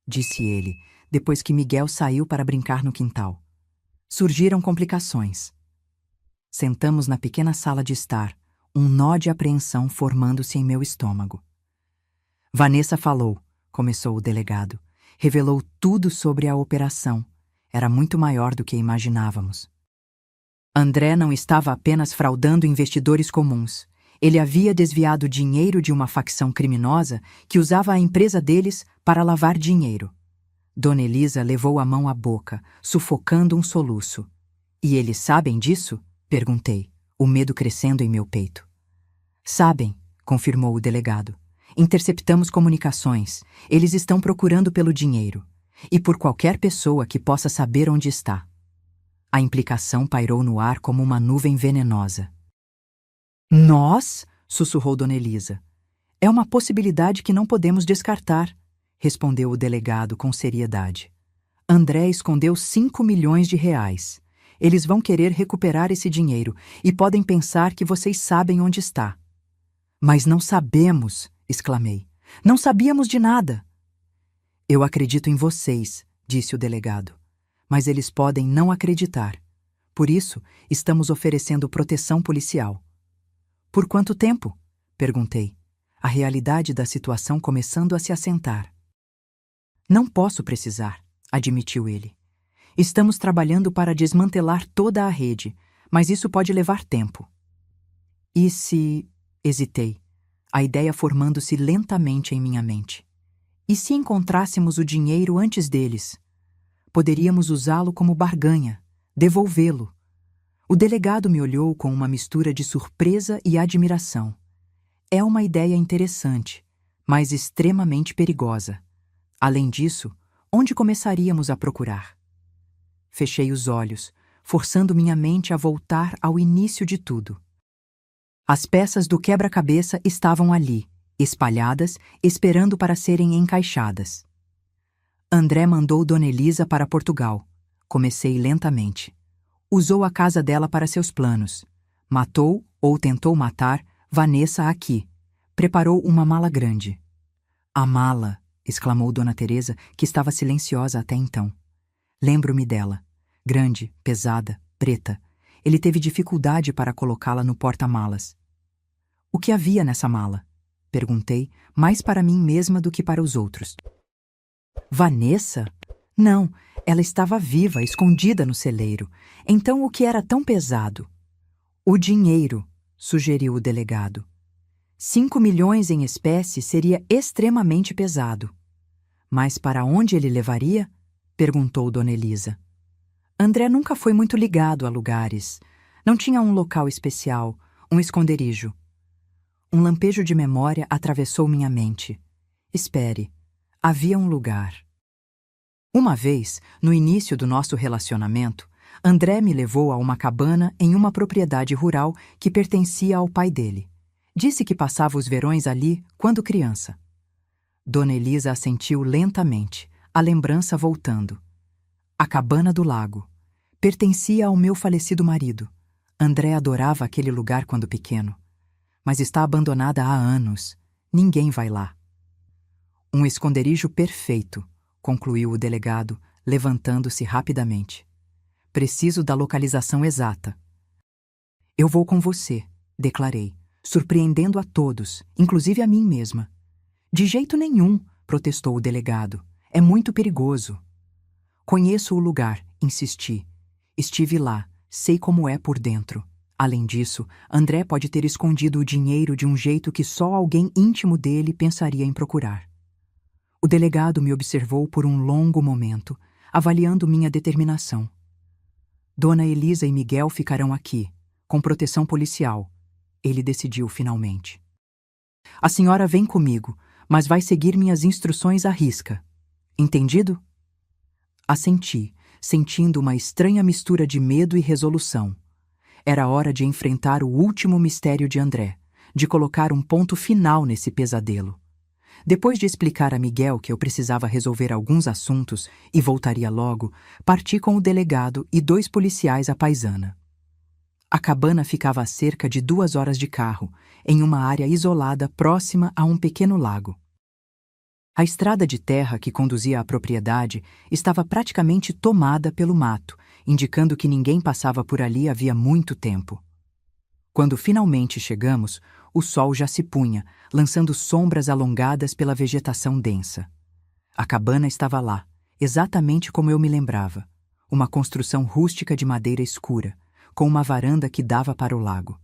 disse ele, depois que Miguel saiu para brincar no quintal. Surgiram complicações. Sentamos na pequena sala de estar, um nó de apreensão formando-se em meu estômago. Vanessa falou, começou o delegado. Revelou tudo sobre a operação. Era muito maior do que imaginávamos. André não estava apenas fraudando investidores comuns. Ele havia desviado dinheiro de uma facção criminosa que usava a empresa deles para lavar dinheiro. Dona Elisa levou a mão à boca, sufocando um soluço. E eles sabem disso? Perguntei, o medo crescendo em meu peito. Sabem, confirmou o delegado. Interceptamos comunicações. Eles estão procurando pelo dinheiro. E por qualquer pessoa que possa saber onde está. A implicação pairou no ar como uma nuvem venenosa. Nós? Sussurrou Dona Elisa. É uma possibilidade que não podemos descartar, respondeu o delegado com seriedade. André escondeu 5 milhões de reais. Eles vão querer recuperar esse dinheiro e podem pensar que vocês sabem onde está. Mas não sabemos, exclamei. Não sabíamos de nada. Eu acredito em vocês, disse o delegado. Mas eles podem não acreditar. Por isso, estamos oferecendo proteção policial. Por quanto tempo? Perguntei, a realidade da situação começando a se assentar. Não posso precisar, admitiu ele. Estamos trabalhando para desmantelar toda a rede, mas isso pode levar tempo. E se... Hesitei, a ideia formando-se lentamente em minha mente. E se encontrássemos o dinheiro antes deles? Poderíamos usá-lo como barganha, devolvê-lo. O delegado me olhou com uma mistura de surpresa e admiração. É uma ideia interessante, mas extremamente perigosa. Além disso, onde começaríamos a procurar? Fechei os olhos, forçando minha mente a voltar ao início de tudo. As peças do quebra-cabeça estavam ali, espalhadas, esperando para serem encaixadas. André mandou Dona Elisa para Portugal. Comecei lentamente. Usou a casa dela para seus planos. Matou, ou tentou matar, Vanessa aqui. Preparou uma mala grande. A mala, exclamou Dona Teresa, que estava silenciosa até então. Lembro-me dela. Grande, pesada, preta. Ele teve dificuldade para colocá-la no porta-malas. O que havia nessa mala? Perguntei, mais para mim mesma do que para os outros. Vanessa? Não, ela estava viva, escondida no celeiro. Então o que era tão pesado? O dinheiro, sugeriu o delegado. 5 milhões em espécie seria extremamente pesado. Mas para onde ele levaria? Perguntou Dona Elisa. André nunca foi muito ligado a lugares. Não tinha um local especial, um esconderijo. Um lampejo de memória atravessou minha mente. Espere, havia um lugar. Uma vez, no início do nosso relacionamento, André me levou a uma cabana em uma propriedade rural que pertencia ao pai dele. Disse que passava os verões ali quando criança. Dona Elisa assentiu lentamente, a lembrança voltando. A cabana do lago. Pertencia ao meu falecido marido. André adorava aquele lugar quando pequeno. Mas está abandonada há anos. Ninguém vai lá. Um esconderijo perfeito, concluiu o delegado, levantando-se rapidamente. Preciso da localização exata. Eu vou com você, declarei, surpreendendo a todos, inclusive a mim mesma. De jeito nenhum, protestou o delegado. É muito perigoso. Conheço o lugar, insisti. Estive lá, sei como é por dentro. Além disso, André pode ter escondido o dinheiro de um jeito que só alguém íntimo dele pensaria em procurar. O delegado me observou por um longo momento, avaliando minha determinação. Dona Elisa e Miguel ficarão aqui, com proteção policial. Ele decidiu finalmente. A senhora vem comigo, mas vai seguir minhas instruções à risca. Entendido? Assenti, sentindo uma estranha mistura de medo e resolução. Era hora de enfrentar o último mistério de André, de colocar um ponto final nesse pesadelo. Depois de explicar a Miguel que eu precisava resolver alguns assuntos e voltaria logo, parti com o delegado e 2 policiais à paisana. A cabana ficava a cerca de 2 horas de carro, em uma área isolada próxima a um pequeno lago. A estrada de terra que conduzia à propriedade estava praticamente tomada pelo mato, indicando que ninguém passava por ali havia muito tempo. Quando finalmente chegamos, o sol já se punha, lançando sombras alongadas pela vegetação densa. A cabana estava lá, exatamente como eu me lembrava, uma construção rústica de madeira escura, com uma varanda que dava para o lago.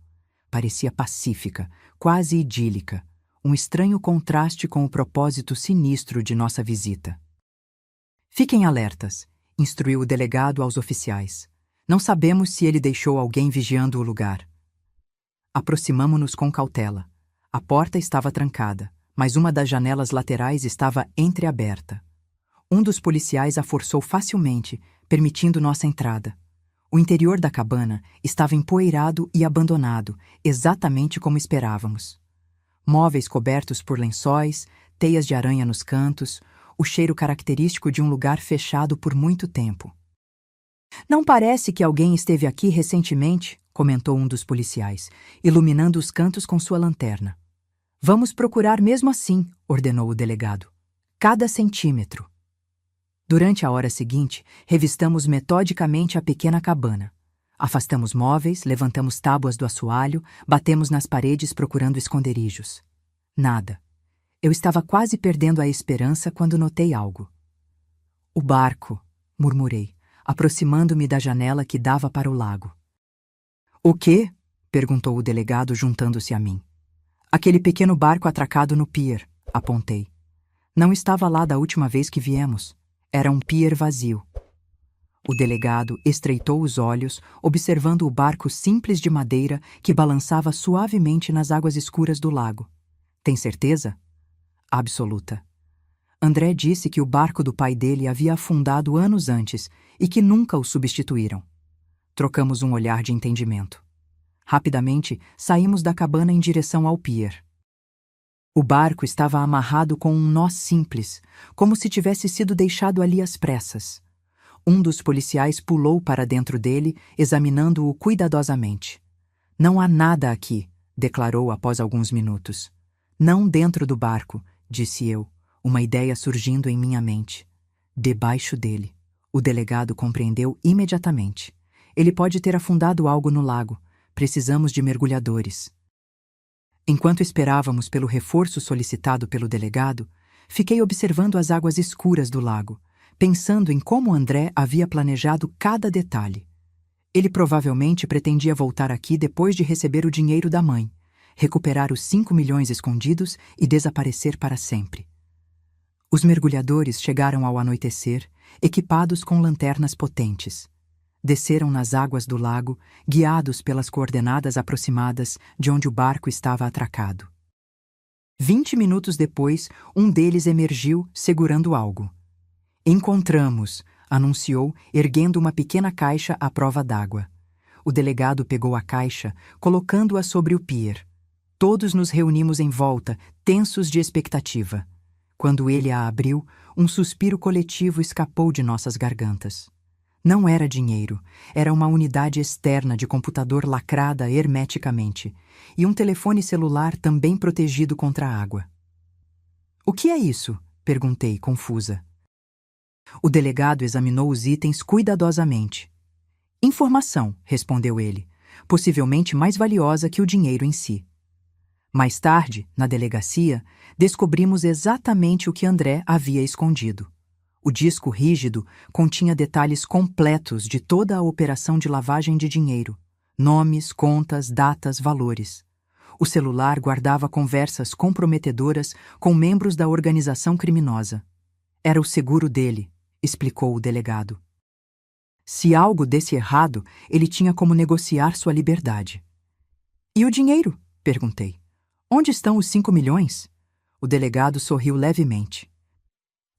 Parecia pacífica, quase idílica, um estranho contraste com o propósito sinistro de nossa visita. Fiquem alertas, instruiu o delegado aos oficiais. Não sabemos se ele deixou alguém vigiando o lugar. Aproximamo-nos com cautela. A porta estava trancada, mas uma das janelas laterais estava entreaberta. Um dos policiais a forçou facilmente, permitindo nossa entrada. O interior da cabana estava empoeirado e abandonado, exatamente como esperávamos. Móveis cobertos por lençóis, teias de aranha nos cantos, o cheiro característico de um lugar fechado por muito tempo. Não parece que alguém esteve aqui recentemente, comentou um dos policiais, iluminando os cantos com sua lanterna. Vamos procurar mesmo assim, ordenou o delegado. Cada centímetro. Durante a hora seguinte, revistamos metodicamente a pequena cabana. Afastamos móveis, levantamos tábuas do assoalho, batemos nas paredes procurando esconderijos. Nada. Eu estava quase perdendo a esperança quando notei algo. O barco, murmurei, aproximando-me da janela que dava para o lago. O quê? Perguntou o delegado juntando-se a mim. Aquele pequeno barco atracado no pier, apontei. Não estava lá da última vez que viemos. Era um pier vazio. O delegado estreitou os olhos, observando o barco simples de madeira que balançava suavemente nas águas escuras do lago. Tem certeza? Absoluta. André disse que o barco do pai dele havia afundado anos antes e que nunca o substituíram. Trocamos um olhar de entendimento. Rapidamente, saímos da cabana em direção ao pier. O barco estava amarrado com um nó simples, como se tivesse sido deixado ali às pressas. Um dos policiais pulou para dentro dele, examinando-o cuidadosamente. Não há nada aqui, declarou após alguns minutos. Não dentro do barco, disse eu, uma ideia surgindo em minha mente. Debaixo dele. O delegado compreendeu imediatamente. Ele pode ter afundado algo no lago. Precisamos de mergulhadores. Enquanto esperávamos pelo reforço solicitado pelo delegado, fiquei observando as águas escuras do lago, pensando em como André havia planejado cada detalhe. Ele provavelmente pretendia voltar aqui depois de receber o dinheiro da mãe, recuperar os 5 milhões escondidos e desaparecer para sempre. Os mergulhadores chegaram ao anoitecer, equipados com lanternas potentes. Desceram nas águas do lago, guiados pelas coordenadas aproximadas de onde o barco estava atracado. 20 minutos depois, um deles emergiu segurando algo. "Encontramos", anunciou, erguendo uma pequena caixa à prova d'água. O delegado pegou a caixa, colocando-a sobre o pier. Todos nos reunimos em volta, tensos de expectativa. Quando ele a abriu, um suspiro coletivo escapou de nossas gargantas. Não era dinheiro, era uma unidade externa de computador lacrada hermeticamente, e um telefone celular também protegido contra a água. "O que é isso?" perguntei, confusa. O delegado examinou os itens cuidadosamente. "Informação", respondeu ele, "possivelmente mais valiosa que o dinheiro em si." Mais tarde, na delegacia, descobrimos exatamente o que André havia escondido. O disco rígido continha detalhes completos de toda a operação de lavagem de dinheiro: nomes, contas, datas, valores. O celular guardava conversas comprometedoras com membros da organização criminosa. "Era o seguro dele", explicou o delegado. "Se algo desse errado, ele tinha como negociar sua liberdade." "E o dinheiro?" perguntei. "Onde estão os 5 milhões?" O delegado sorriu levemente.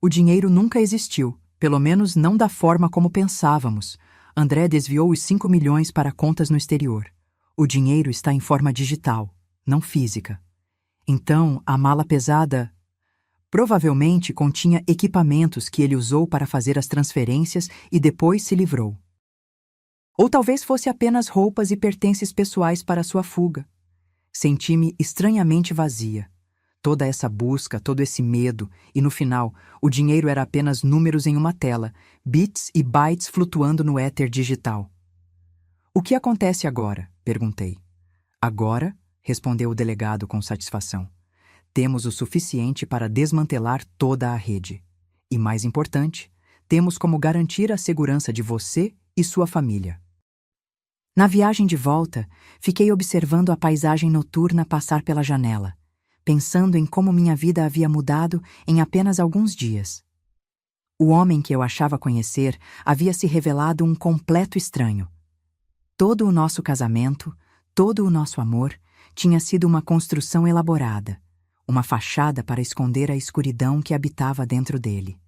"O dinheiro nunca existiu, pelo menos não da forma como pensávamos. André desviou os 5 milhões para contas no exterior. O dinheiro está em forma digital, não física. Então, a mala pesada provavelmente continha equipamentos que ele usou para fazer as transferências e depois se livrou. Ou talvez fosse apenas roupas e pertences pessoais para sua fuga." Senti-me estranhamente vazia. Toda essa busca, todo esse medo, e no final, o dinheiro era apenas números em uma tela, bits e bytes flutuando no éter digital. "O que acontece agora?" perguntei. "Agora", respondeu o delegado com satisfação, "temos o suficiente para desmantelar toda a rede. E mais importante, temos como garantir a segurança de você e sua família." Na viagem de volta, fiquei observando a paisagem noturna passar pela janela, pensando em como minha vida havia mudado em apenas alguns dias. O homem que eu achava conhecer havia se revelado um completo estranho. Todo o nosso casamento, todo o nosso amor, tinha sido uma construção elaborada, uma fachada para esconder a escuridão que habitava dentro dele.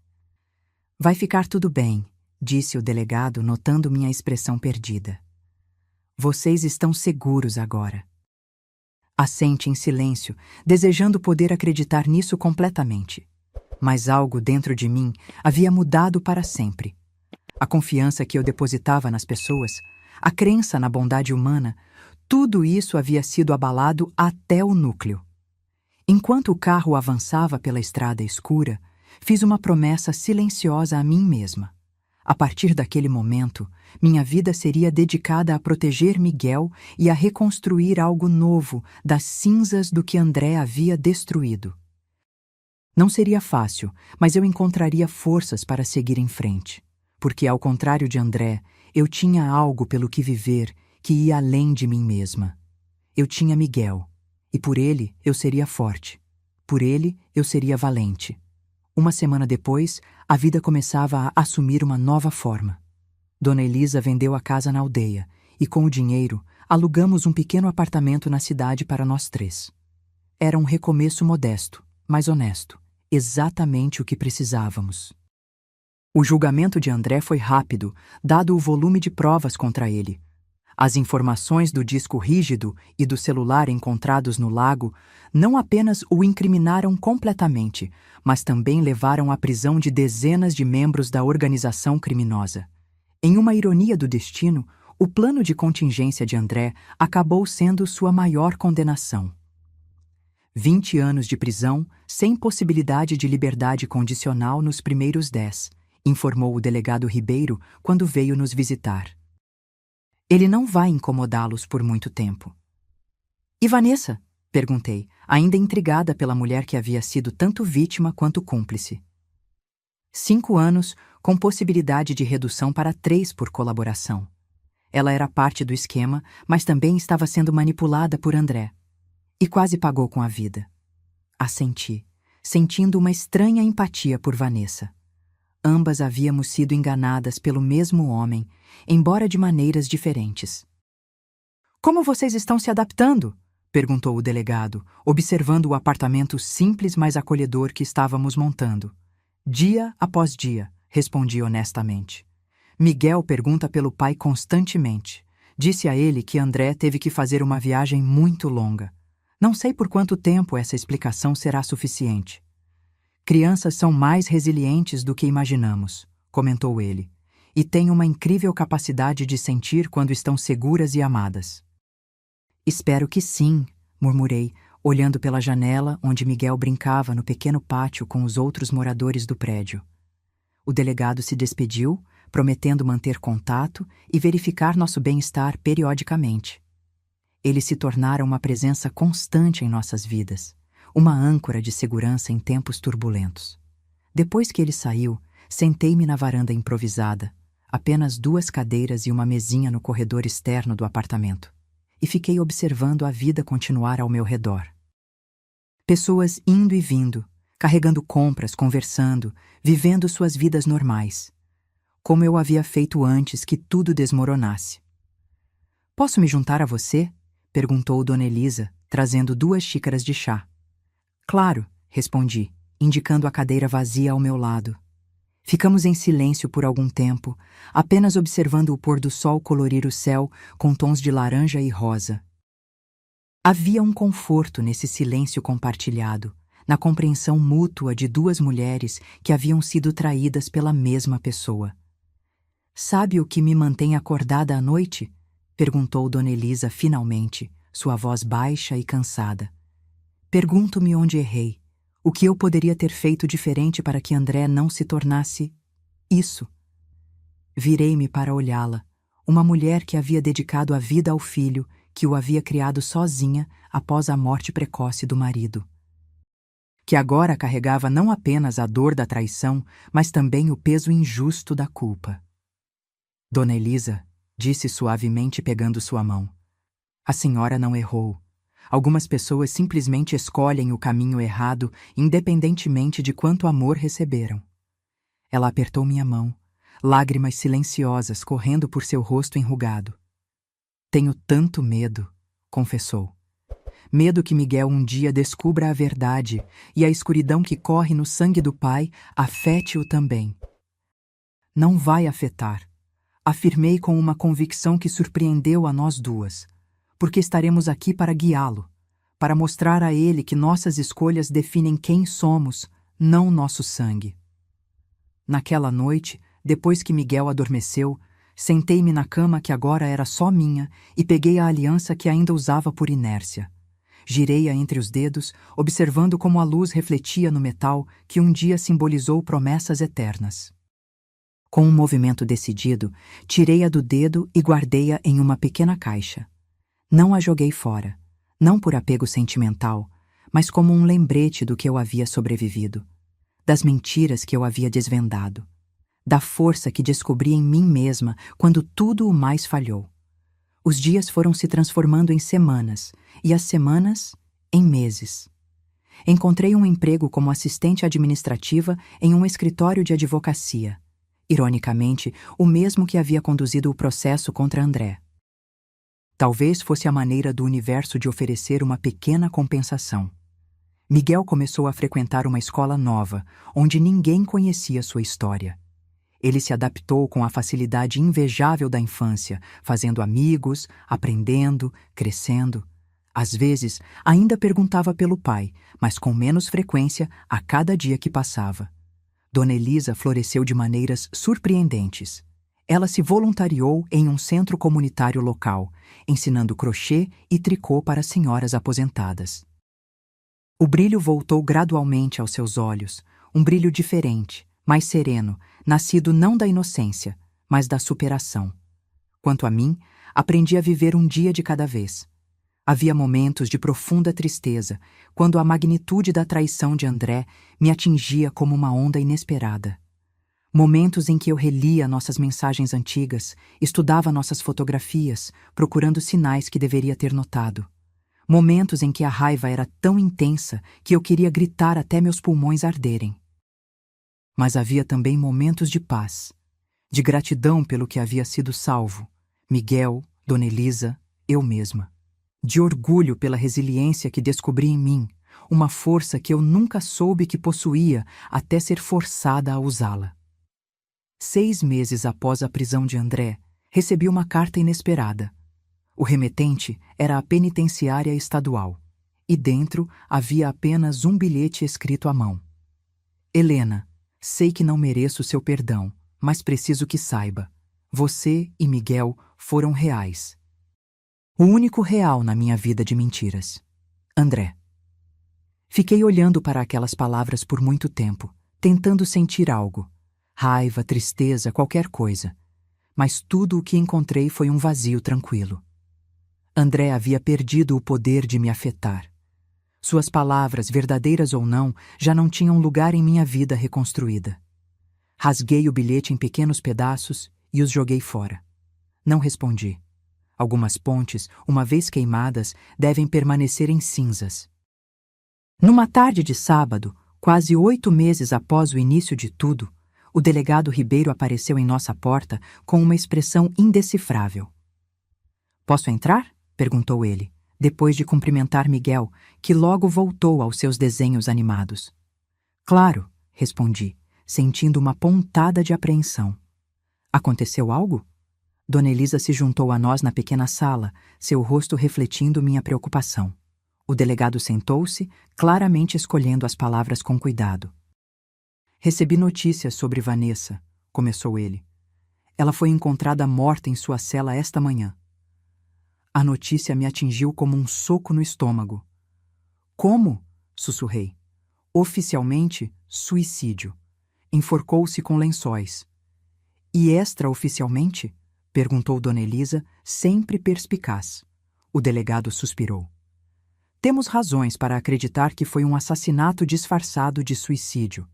"Vai ficar tudo bem", disse o delegado, notando minha expressão perdida. "Vocês estão seguros agora." Assente em silêncio, desejando poder acreditar nisso completamente. Mas algo dentro de mim havia mudado para sempre. A confiança que eu depositava nas pessoas, a crença na bondade humana, tudo isso havia sido abalado até o núcleo. Enquanto o carro avançava pela estrada escura, fiz uma promessa silenciosa a mim mesma. A partir daquele momento, minha vida seria dedicada a proteger Miguel e a reconstruir algo novo das cinzas do que André havia destruído. Não seria fácil, mas eu encontraria forças para seguir em frente, porque, ao contrário de André, eu tinha algo pelo que viver que ia além de mim mesma. Eu tinha Miguel, e por ele eu seria forte. Por ele eu seria valente. Uma semana depois, a vida começava a assumir uma nova forma. Dona Elisa vendeu a casa na aldeia e, com o dinheiro, alugamos um pequeno apartamento na cidade para nós 3. Era um recomeço modesto, mas honesto, exatamente o que precisávamos. O julgamento de André foi rápido, dado o volume de provas contra ele. As informações do disco rígido e do celular encontrados no lago não apenas o incriminaram completamente, mas também levaram à prisão de dezenas de membros da organização criminosa. Em uma ironia do destino, o plano de contingência de André acabou sendo sua maior condenação. 20 anos de prisão, sem possibilidade de liberdade condicional nos primeiros 10, informou o delegado Ribeiro quando veio nos visitar. Ele não vai incomodá-los por muito tempo. E Vanessa? Perguntei, ainda intrigada pela mulher que havia sido tanto vítima quanto cúmplice. 5 anos, com possibilidade de redução para 3 por colaboração. Ela era parte do esquema, mas também estava sendo manipulada por André. E quase pagou com a vida. Assenti, sentindo uma estranha empatia por Vanessa. Ambas havíamos sido enganadas pelo mesmo homem, embora de maneiras diferentes. "Como vocês estão se adaptando?" perguntou o delegado, observando o apartamento simples mas acolhedor que estávamos montando. "Dia após dia", respondi honestamente. "Miguel pergunta pelo pai constantemente. Disse a ele que André teve que fazer uma viagem muito longa. Não sei por quanto tempo essa explicação será suficiente." "Crianças são mais resilientes do que imaginamos", comentou ele, "e têm uma incrível capacidade de sentir quando estão seguras e amadas." "Espero que sim", murmurei, olhando pela janela onde Miguel brincava no pequeno pátio com os outros moradores do prédio. O delegado se despediu, prometendo manter contato e verificar nosso bem-estar periodicamente. Ele se tornara uma presença constante em nossas vidas, uma âncora de segurança em tempos turbulentos. Depois que ele saiu, sentei-me na varanda improvisada, apenas 2 cadeiras e uma mesinha no corredor externo do apartamento, e fiquei observando a vida continuar ao meu redor. Pessoas indo e vindo, carregando compras, conversando, vivendo suas vidas normais, como eu havia feito antes que tudo desmoronasse. "Posso me juntar a você?" perguntou Dona Elisa, trazendo 2 xícaras de chá. "Claro", respondi, indicando a cadeira vazia ao meu lado. Ficamos em silêncio por algum tempo, apenas observando o pôr do sol colorir o céu com tons de laranja e rosa. Havia um conforto nesse silêncio compartilhado, na compreensão mútua de 2 mulheres que haviam sido traídas pela mesma pessoa. "Sabe o que me mantém acordada à noite?" perguntou Dona Elisa finalmente, sua voz baixa e cansada. "Pergunto-me onde errei, o que eu poderia ter feito diferente para que André não se tornasse isso." Virei-me para olhá-la, uma mulher que havia dedicado a vida ao filho, que o havia criado sozinha após a morte precoce do marido. Que agora carregava não apenas a dor da traição, mas também o peso injusto da culpa. "Dona Elisa", disse suavemente pegando sua mão, "a senhora não errou. Algumas pessoas simplesmente escolhem o caminho errado, independentemente de quanto amor receberam." Ela apertou minha mão, lágrimas silenciosas correndo por seu rosto enrugado. "Tenho tanto medo", confessou. "Medo que Miguel um dia descubra a verdade e a escuridão que corre no sangue do pai afete-o também." "Não vai afetar", afirmei com uma convicção que surpreendeu a nós 2, porque estaremos aqui para guiá-lo, para mostrar a ele que nossas escolhas definem quem somos, não nosso sangue. Naquela noite, depois que Miguel adormeceu, sentei-me na cama que agora era só minha e peguei a aliança que ainda usava por inércia. Girei-a entre os dedos, observando como a luz refletia no metal que um dia simbolizou promessas eternas. Com um movimento decidido, tirei-a do dedo e guardei-a em uma pequena caixa. Não a joguei fora, não por apego sentimental, mas como um lembrete do que eu havia sobrevivido, das mentiras que eu havia desvendado, da força que descobri em mim mesma quando tudo o mais falhou. Os dias foram se transformando em semanas, e as semanas em meses. Encontrei um emprego como assistente administrativa em um escritório de advocacia, ironicamente, o mesmo que havia conduzido o processo contra André. Talvez fosse a maneira do universo de oferecer uma pequena compensação. Miguel começou a frequentar uma escola nova, onde ninguém conhecia sua história. Ele se adaptou com a facilidade invejável da infância, fazendo amigos, aprendendo, crescendo. Às vezes, ainda perguntava pelo pai, mas com menos frequência a cada dia que passava. Dona Elisa floresceu de maneiras surpreendentes. Ela se voluntariou em um centro comunitário local, ensinando crochê e tricô para senhoras aposentadas. O brilho voltou gradualmente aos seus olhos, um brilho diferente, mais sereno, nascido não da inocência, mas da superação. Quanto a mim, aprendi a viver um dia de cada vez. Havia momentos de profunda tristeza, quando a magnitude da traição de André me atingia como uma onda inesperada. Momentos em que eu relia nossas mensagens antigas, estudava nossas fotografias, procurando sinais que deveria ter notado. Momentos em que a raiva era tão intensa que eu queria gritar até meus pulmões arderem. Mas havia também momentos de paz, de gratidão pelo que havia sido salvo, Miguel, Dona Elisa, eu mesma. De orgulho pela resiliência que descobri em mim, uma força que eu nunca soube que possuía até ser forçada a usá-la. 6 meses após a prisão de André, recebi uma carta inesperada. O remetente era a penitenciária estadual, e dentro havia apenas um bilhete escrito à mão. Helena, sei que não mereço seu perdão, mas preciso que saiba. Você e Miguel foram reais. O único real na minha vida de mentiras. André. Fiquei olhando para aquelas palavras por muito tempo, tentando sentir algo. Raiva, tristeza, qualquer coisa. Mas tudo o que encontrei foi um vazio tranquilo. André havia perdido o poder de me afetar. Suas palavras, verdadeiras ou não, já não tinham lugar em minha vida reconstruída. Rasguei o bilhete em pequenos pedaços e os joguei fora. Não respondi. Algumas pontes, uma vez queimadas, devem permanecer em cinzas. Numa tarde de sábado, quase 8 meses após o início de tudo, o delegado Ribeiro apareceu em nossa porta com uma expressão indecifrável. "Posso entrar?" perguntou ele, depois de cumprimentar Miguel, que logo voltou aos seus desenhos animados. "Claro", respondi, sentindo uma pontada de apreensão. "Aconteceu algo?" Dona Elisa se juntou a nós na pequena sala, seu rosto refletindo minha preocupação. O delegado sentou-se, claramente escolhendo as palavras com cuidado. "Recebi notícias sobre Vanessa", começou ele. "Ela foi encontrada morta em sua cela esta manhã." A notícia me atingiu como um soco no estômago. "Como?" sussurrei. "Oficialmente, suicídio. Enforcou-se com lençóis." "E extraoficialmente?" perguntou Dona Elisa, sempre perspicaz. O delegado suspirou. "Temos razões para acreditar que foi um assassinato disfarçado de suicídio.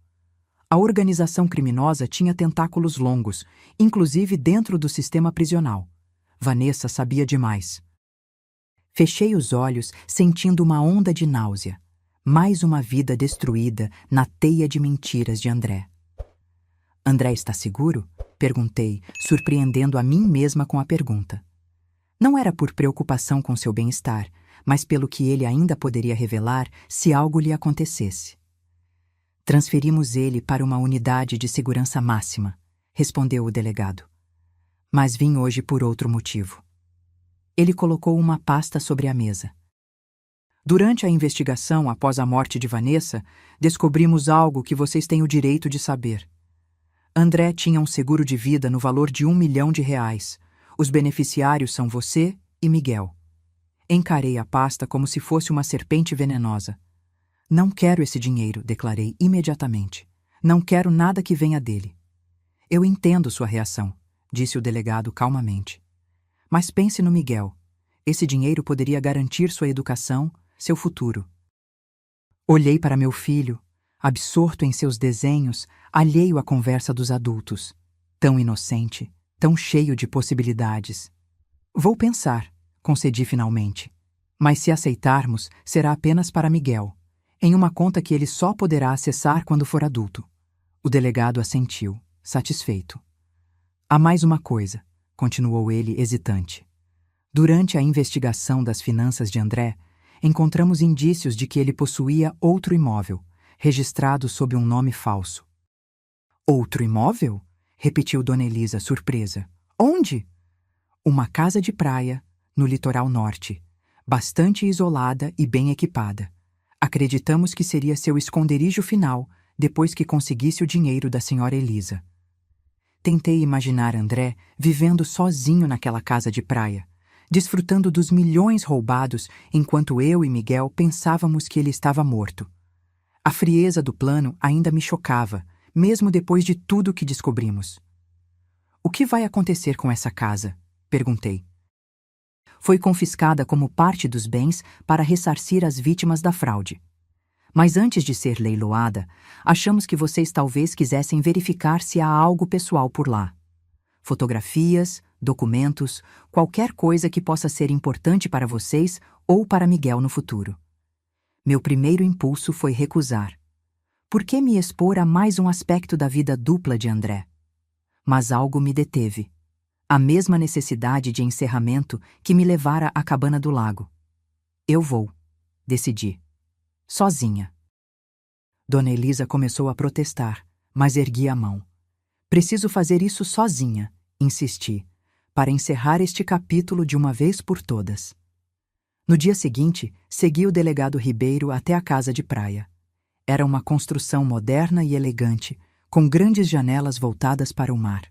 A organização criminosa tinha tentáculos longos, inclusive dentro do sistema prisional. Vanessa sabia demais." Fechei os olhos, sentindo uma onda de náusea. Mais uma vida destruída na teia de mentiras de André. "André está seguro?" perguntei, surpreendendo a mim mesma com a pergunta. Não era por preocupação com seu bem-estar, mas pelo que ele ainda poderia revelar se algo lhe acontecesse. "Transferimos ele para uma unidade de segurança máxima", respondeu o delegado. "Mas vim hoje por outro motivo." Ele colocou uma pasta sobre a mesa. "Durante a investigação após a morte de Vanessa, descobrimos algo que vocês têm o direito de saber. André tinha um seguro de vida no valor de R$1 milhão. Os beneficiários são você e Miguel." Encarei a pasta como se fosse uma serpente venenosa. "Não quero esse dinheiro", declarei imediatamente. "Não quero nada que venha dele." "Eu entendo sua reação", disse o delegado calmamente. "Mas pense no Miguel. Esse dinheiro poderia garantir sua educação, seu futuro." Olhei para meu filho, absorto em seus desenhos, alheio à conversa dos adultos. Tão inocente, tão cheio de possibilidades. "Vou pensar", concedi finalmente. "Mas se aceitarmos, será apenas para Miguel, em uma conta que ele só poderá acessar quando for adulto." O delegado assentiu, satisfeito. "Há mais uma coisa", continuou ele hesitante. "Durante a investigação das finanças de André, encontramos indícios de que ele possuía outro imóvel, registrado sob um nome falso." "Outro imóvel?" repetiu Dona Elisa, surpresa. "Onde?" "Uma casa de praia, no litoral norte, bastante isolada e bem equipada. Acreditamos que seria seu esconderijo final depois que conseguisse o dinheiro da senhora Elisa." Tentei imaginar André vivendo sozinho naquela casa de praia, desfrutando dos milhões roubados enquanto eu e Miguel pensávamos que ele estava morto. A frieza do plano ainda me chocava, mesmo depois de tudo que descobrimos. "O que vai acontecer com essa casa?" perguntei. foi confiscada como parte dos bens para ressarcir as vítimas da fraude. Mas antes de ser leiloada, achamos que vocês talvez quisessem verificar se há algo pessoal por lá. Fotografias, documentos, qualquer coisa que possa ser importante para vocês ou para Miguel no futuro. Meu primeiro impulso foi recusar. Por que me expor a mais um aspecto da vida dupla de André? Mas algo me deteve. A mesma necessidade de encerramento que me levara à cabana do lago. Eu vou, decidi. Sozinha. Dona Elisa começou a protestar, mas ergui a mão. Preciso fazer isso sozinha, insisti, para encerrar este capítulo de uma vez por todas. No dia seguinte, segui o delegado Ribeiro até a casa de praia. Era uma construção moderna e elegante, com grandes janelas voltadas para o mar.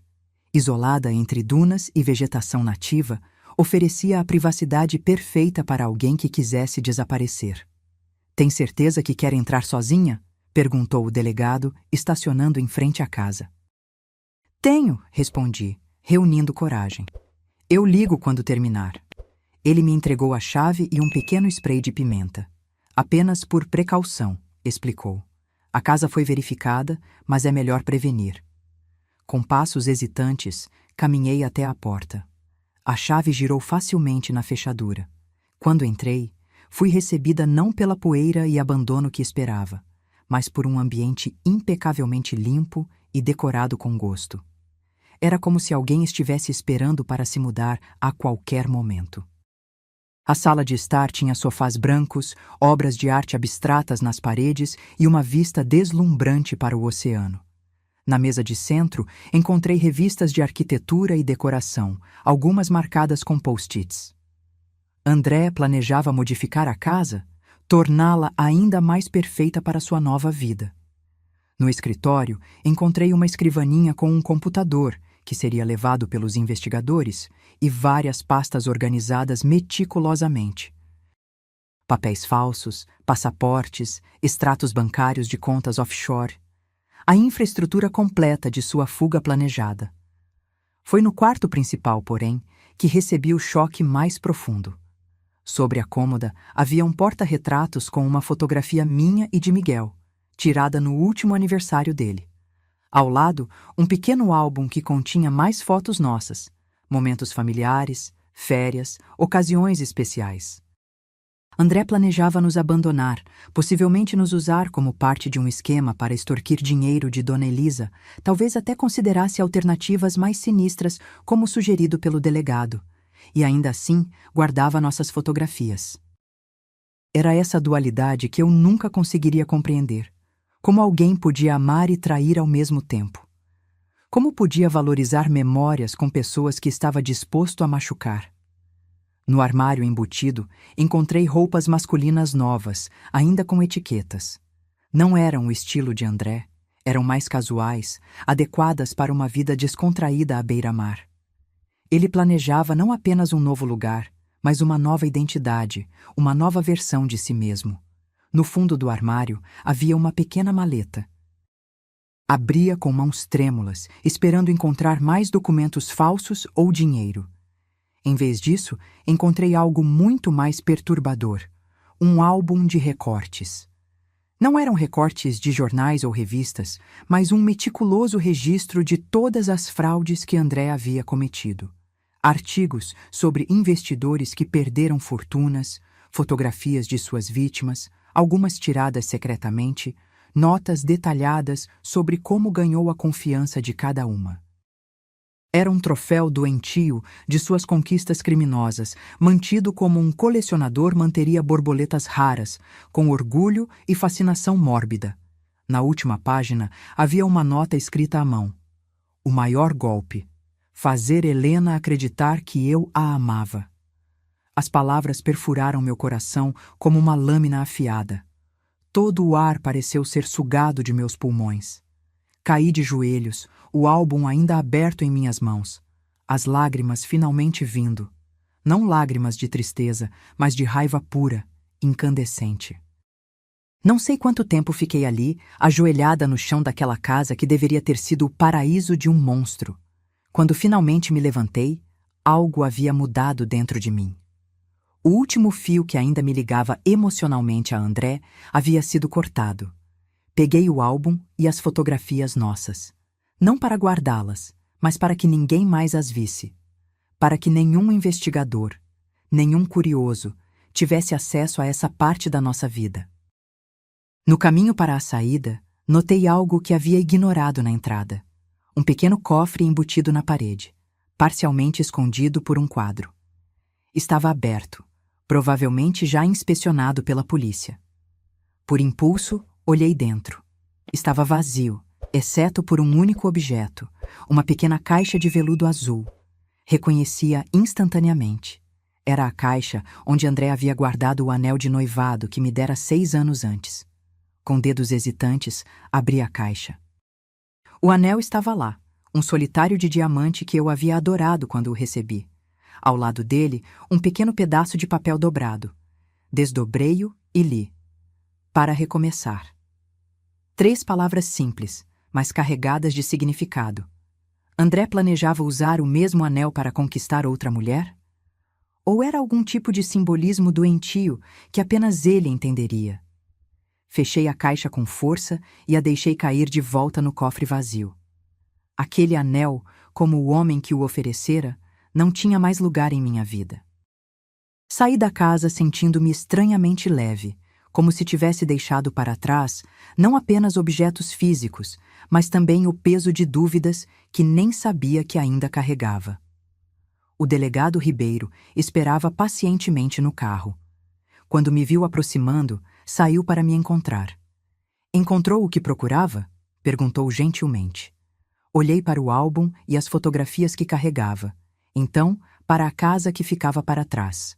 Isolada entre dunas e vegetação nativa, oferecia a privacidade perfeita para alguém que quisesse desaparecer. Tem certeza que quer entrar sozinha? Perguntou o delegado, estacionando em frente à casa. Tenho, respondi, reunindo coragem. Eu ligo quando terminar. Ele me entregou a chave e um pequeno spray de pimenta. Apenas por precaução, explicou. A casa foi verificada, mas é melhor prevenir. Com passos hesitantes, caminhei até a porta. A chave girou facilmente na fechadura. Quando entrei, fui recebida não pela poeira e abandono que esperava, mas por um ambiente impecavelmente limpo e decorado com gosto. Era como se alguém estivesse esperando para se mudar a qualquer momento. A sala de estar tinha sofás brancos, obras de arte abstratas nas paredes e uma vista deslumbrante para o oceano. Na mesa de centro, encontrei revistas de arquitetura e decoração, algumas marcadas com post-its. André planejava modificar a casa, torná-la ainda mais perfeita para sua nova vida. No escritório, encontrei uma escrivaninha com um computador, que seria levado pelos investigadores, e várias pastas organizadas meticulosamente. Papéis falsos, passaportes, extratos bancários de contas offshore. A infraestrutura completa de sua fuga planejada. Foi no quarto principal, porém, que recebi o choque mais profundo. Sobre a cômoda havia um porta-retratos com uma fotografia minha e de Miguel, tirada no último aniversário dele. Ao lado, um pequeno álbum que continha mais fotos nossas, momentos familiares, férias, ocasiões especiais. André planejava nos abandonar, possivelmente nos usar como parte de um esquema para extorquir dinheiro de Dona Elisa, talvez até considerasse alternativas mais sinistras, como sugerido pelo delegado, e ainda assim guardava nossas fotografias. Era essa dualidade que eu nunca conseguiria compreender. Como alguém podia amar e trair ao mesmo tempo? Como podia valorizar memórias com pessoas que estava disposto a machucar? No armário embutido, encontrei roupas masculinas novas, ainda com etiquetas. Não eram o estilo de André, eram mais casuais, adequadas para uma vida descontraída à beira-mar. Ele planejava não apenas um novo lugar, mas uma nova identidade, uma nova versão de si mesmo. No fundo do armário havia uma pequena maleta. Abria com mãos trêmulas, esperando encontrar mais documentos falsos ou dinheiro. Em vez disso, encontrei algo muito mais perturbador: um álbum de recortes. Não eram recortes de jornais ou revistas, mas um meticuloso registro de todas as fraudes que André havia cometido. Artigos sobre investidores que perderam fortunas, fotografias de suas vítimas, algumas tiradas secretamente, notas detalhadas sobre como ganhou a confiança de cada uma. Era um troféu doentio de suas conquistas criminosas, mantido como um colecionador manteria borboletas raras, com orgulho e fascinação mórbida. Na última página havia uma nota escrita à mão. O maior golpe: fazer Helena acreditar que eu a amava. As palavras perfuraram meu coração como uma lâmina afiada. Todo o ar pareceu ser sugado de meus pulmões. Caí de joelhos, o álbum ainda aberto em minhas mãos. As lágrimas finalmente vindo. Não lágrimas de tristeza, mas de raiva pura, incandescente. Não sei quanto tempo fiquei ali, ajoelhada no chão daquela casa que deveria ter sido o paraíso de um monstro. Quando finalmente me levantei, algo havia mudado dentro de mim. O último fio que ainda me ligava emocionalmente a André havia sido cortado. Peguei o álbum e as fotografias nossas. Não para guardá-las, mas para que ninguém mais as visse. Para que nenhum investigador, nenhum curioso, tivesse acesso a essa parte da nossa vida. No caminho para a saída, notei algo que havia ignorado na entrada. Um pequeno cofre embutido na parede, parcialmente escondido por um quadro. Estava aberto, provavelmente já inspecionado pela polícia. Por impulso, olhei dentro. Estava vazio, exceto por um único objeto, uma pequena caixa de veludo azul. Reconhecia instantaneamente. Era a caixa onde André havia guardado o anel de noivado que me dera 6 anos antes. Com dedos hesitantes, abri a caixa. O anel estava lá, um solitário de diamante que eu havia adorado quando o recebi. Ao lado dele, um pequeno pedaço de papel dobrado. Desdobrei-o e li. Para recomeçar. 3 palavras simples, mas carregadas de significado. André planejava usar o mesmo anel para conquistar outra mulher? Ou era algum tipo de simbolismo doentio que apenas ele entenderia? Fechei a caixa com força e a deixei cair de volta no cofre vazio. Aquele anel, como o homem que o oferecera, não tinha mais lugar em minha vida. Saí da casa sentindo-me estranhamente leve, como se tivesse deixado para trás não apenas objetos físicos, mas também o peso de dúvidas que nem sabia que ainda carregava. O delegado Ribeiro esperava pacientemente no carro. Quando me viu aproximando, saiu para me encontrar. Encontrou o que procurava? Perguntou gentilmente. Olhei para o álbum e as fotografias que carregava. Então, para a casa que ficava para trás.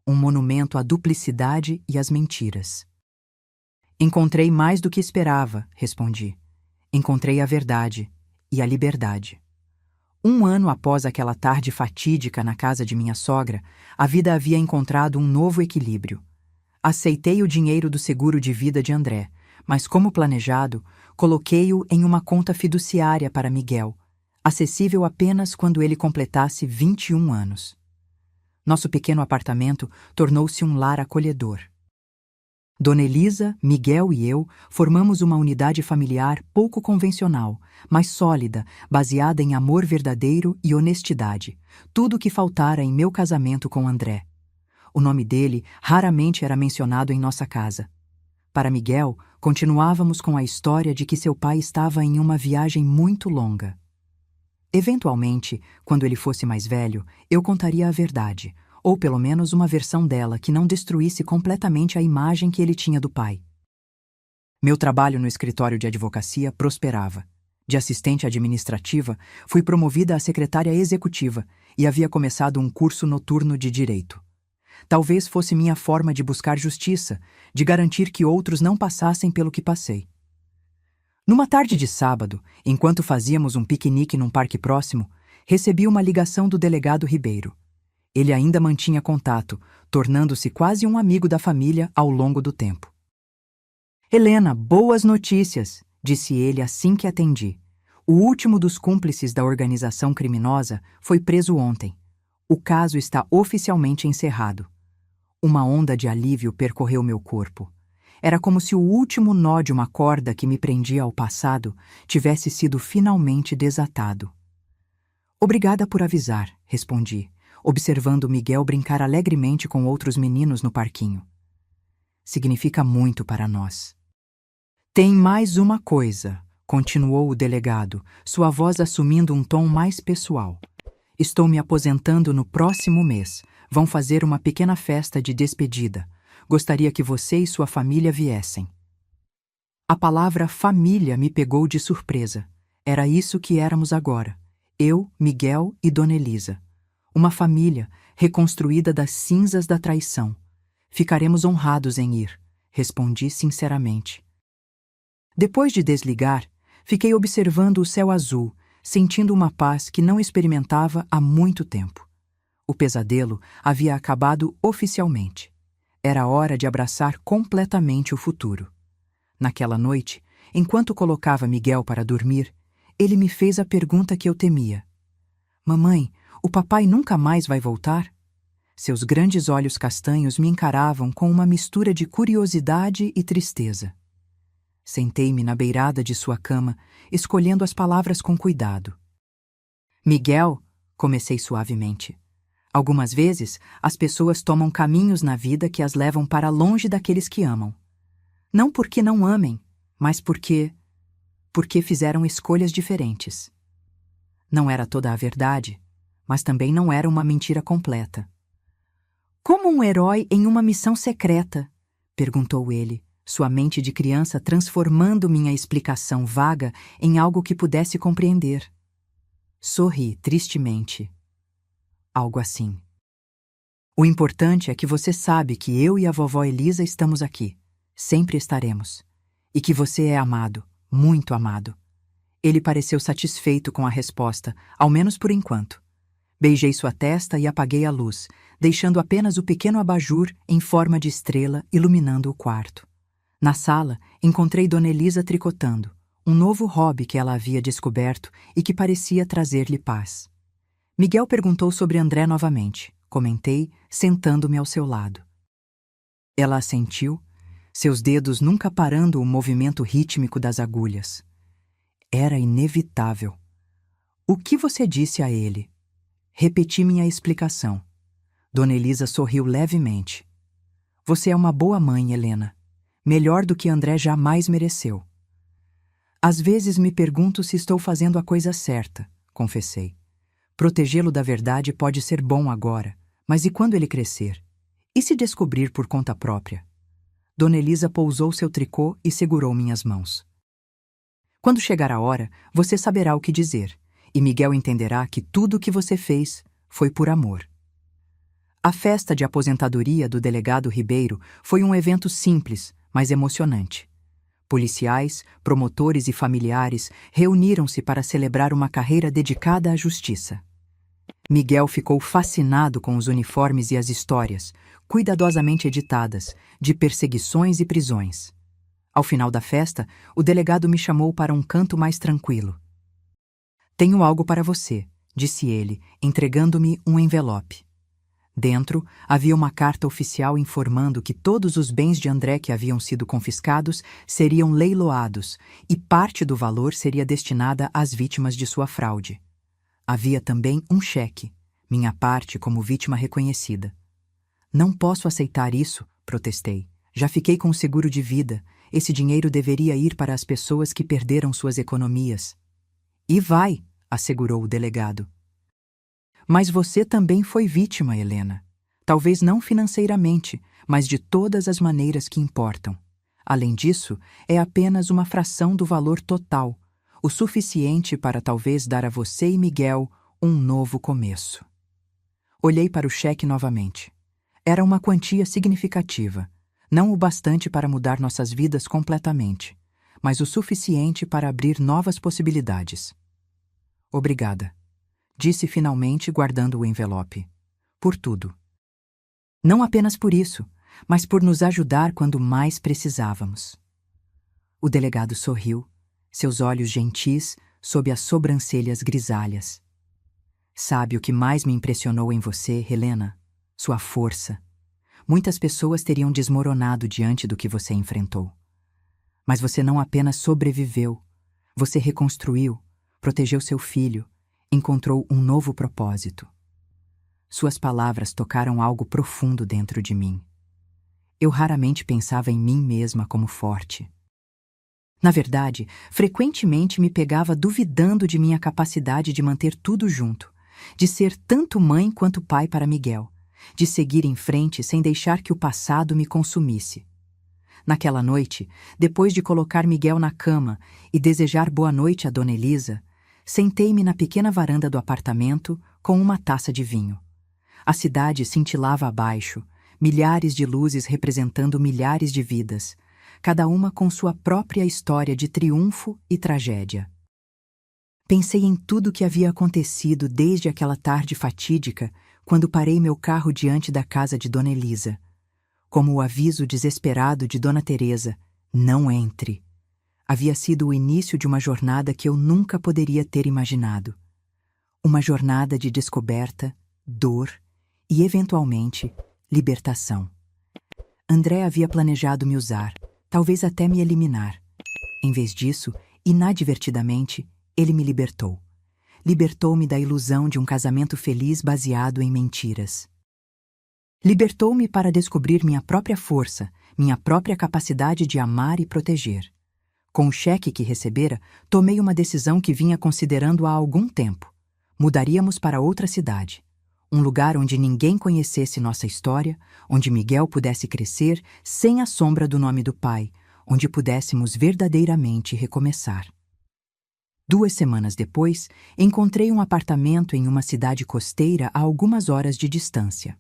Um monumento à duplicidade e às mentiras. Encontrei mais do que esperava, respondi. Encontrei a verdade e a liberdade. 1 ano após aquela tarde fatídica na casa de minha sogra, a vida havia encontrado um novo equilíbrio. Aceitei o dinheiro do seguro de vida de André, mas como planejado, coloquei-o em uma conta fiduciária para Miguel, acessível apenas quando ele completasse 21 anos. Nosso pequeno apartamento tornou-se um lar acolhedor. Dona Elisa, Miguel e eu formamos uma unidade familiar pouco convencional, mas sólida, baseada em amor verdadeiro e honestidade, tudo o que faltara em meu casamento com André. O nome dele raramente era mencionado em nossa casa. Para Miguel, continuávamos com a história de que seu pai estava em uma viagem muito longa. Eventualmente, quando ele fosse mais velho, eu contaria a verdade, ou pelo menos uma versão dela que não destruísse completamente a imagem que ele tinha do pai. Meu trabalho no escritório de advocacia prosperava. De assistente administrativa, fui promovida a secretária executiva e havia começado um curso noturno de direito. Talvez fosse minha forma de buscar justiça, de garantir que outros não passassem pelo que passei. Numa tarde de sábado, enquanto fazíamos um piquenique num parque próximo, recebi uma ligação do delegado Ribeiro. Ele ainda mantinha contato, tornando-se quase um amigo da família ao longo do tempo. Helena, boas notícias, disse ele assim que atendi. O último dos cúmplices da organização criminosa foi preso ontem. O caso está oficialmente encerrado. Uma onda de alívio percorreu meu corpo. Era como se o último nó de uma corda que me prendia ao passado tivesse sido finalmente desatado. Obrigada por avisar, respondi, observando Miguel brincar alegremente com outros meninos no parquinho. Significa muito para nós. Tem mais uma coisa, continuou o delegado, sua voz assumindo um tom mais pessoal. Estou me aposentando no próximo mês. Vão fazer uma pequena festa de despedida. Gostaria que você e sua família viessem. A palavra família me pegou de surpresa. Era isso que éramos agora. Eu, Miguel e Dona Elisa. Uma família reconstruída das cinzas da traição. Ficaremos honrados em ir, respondi sinceramente. Depois de desligar, fiquei observando o céu azul, sentindo uma paz que não experimentava há muito tempo. O pesadelo havia acabado oficialmente. Era hora de abraçar completamente o futuro. Naquela noite, enquanto colocava Miguel para dormir, ele me fez a pergunta que eu temia. Mamãe, o papai nunca mais vai voltar? Seus grandes olhos castanhos me encaravam com uma mistura de curiosidade e tristeza. Sentei-me na beirada de sua cama, escolhendo as palavras com cuidado. Miguel, comecei suavemente. Algumas vezes, as pessoas tomam caminhos na vida que as levam para longe daqueles que amam. Não porque não amem, mas porque fizeram escolhas diferentes. Não era toda a verdade, mas também não era uma mentira completa. Como um herói em uma missão secreta? Perguntou ele, sua mente de criança transformando minha explicação vaga em algo que pudesse compreender. Sorri tristemente. Algo assim. O importante é que você sabe que eu e a vovó Elisa estamos aqui. Sempre estaremos. E que você é amado, muito amado. Ele pareceu satisfeito com a resposta, ao menos por enquanto. Beijei sua testa e apaguei a luz, deixando apenas o pequeno abajur em forma de estrela iluminando o quarto. Na sala, encontrei Dona Elisa tricotando, um novo hobby que ela havia descoberto e que parecia trazer-lhe paz. Miguel perguntou sobre André novamente, comentei, sentando-me ao seu lado. Ela assentiu, seus dedos nunca parando o movimento rítmico das agulhas. Era inevitável. O que você disse a ele? Repeti minha explicação. Dona Elisa sorriu levemente. Você é uma boa mãe, Helena. Melhor do que André jamais mereceu. Às vezes me pergunto se estou fazendo a coisa certa, confessei. Protegê-lo da verdade pode ser bom agora, mas e quando ele crescer? E se descobrir por conta própria? Dona Elisa pousou seu tricô e segurou minhas mãos. Quando chegar a hora, você saberá o que dizer, e Miguel entenderá que tudo o que você fez foi por amor. A festa de aposentadoria do delegado Ribeiro foi um evento simples, mas emocionante. Policiais, promotores e familiares reuniram-se para celebrar uma carreira dedicada à justiça. Miguel ficou fascinado com os uniformes e as histórias, cuidadosamente editadas, de perseguições e prisões. Ao final da festa, o delegado me chamou para um canto mais tranquilo. Tenho algo para você, disse ele, entregando-me um envelope. Dentro, havia uma carta oficial informando que todos os bens de André que haviam sido confiscados seriam leiloados e parte do valor seria destinada às vítimas de sua fraude. Havia também um cheque, minha parte como vítima reconhecida. Não posso aceitar isso, protestei. Já fiquei com o seguro de vida. Esse dinheiro deveria ir para as pessoas que perderam suas economias. E vai, assegurou o delegado. Mas você também foi vítima, Helena. Talvez não financeiramente, mas de todas as maneiras que importam. Além disso, é apenas uma fração do valor total, o suficiente para talvez dar a você e Miguel um novo começo. Olhei para o cheque novamente. Era uma quantia significativa, não o bastante para mudar nossas vidas completamente, mas o suficiente para abrir novas possibilidades. Obrigada, disse finalmente guardando o envelope. Por tudo. Não apenas por isso, mas por nos ajudar quando mais precisávamos. O delegado sorriu, seus olhos gentis sob as sobrancelhas grisalhas. Sabe o que mais me impressionou em você, Helena? Sua força. Muitas pessoas teriam desmoronado diante do que você enfrentou. Mas você não apenas sobreviveu, você reconstruiu, protegeu seu filho, encontrou um novo propósito. Suas palavras tocaram algo profundo dentro de mim. Eu raramente pensava em mim mesma como forte. Na verdade, frequentemente me pegava duvidando de minha capacidade de manter tudo junto, de ser tanto mãe quanto pai para Miguel, de seguir em frente sem deixar que o passado me consumisse. Naquela noite, depois de colocar Miguel na cama e desejar boa noite a Dona Elisa, sentei-me na pequena varanda do apartamento com uma taça de vinho. A cidade cintilava abaixo, milhares de luzes representando milhares de vidas, cada uma com sua própria história de triunfo e tragédia. Pensei em tudo o que havia acontecido desde aquela tarde fatídica, quando parei meu carro diante da casa de Dona Elisa. Como o aviso desesperado de Dona Teresa, não entre. Havia sido o início de uma jornada que eu nunca poderia ter imaginado. Uma jornada de descoberta, dor e, eventualmente, libertação. André havia planejado me usar, talvez até me eliminar. Em vez disso, inadvertidamente, ele me libertou. Libertou-me da ilusão de um casamento feliz baseado em mentiras. Libertou-me para descobrir minha própria força, minha própria capacidade de amar e proteger. Com o cheque que recebera, tomei uma decisão que vinha considerando há algum tempo. Mudaríamos para outra cidade. Um lugar onde ninguém conhecesse nossa história, onde Miguel pudesse crescer sem a sombra do nome do pai, onde pudéssemos verdadeiramente recomeçar. 2 semanas depois, encontrei um apartamento em uma cidade costeira a algumas horas de distância.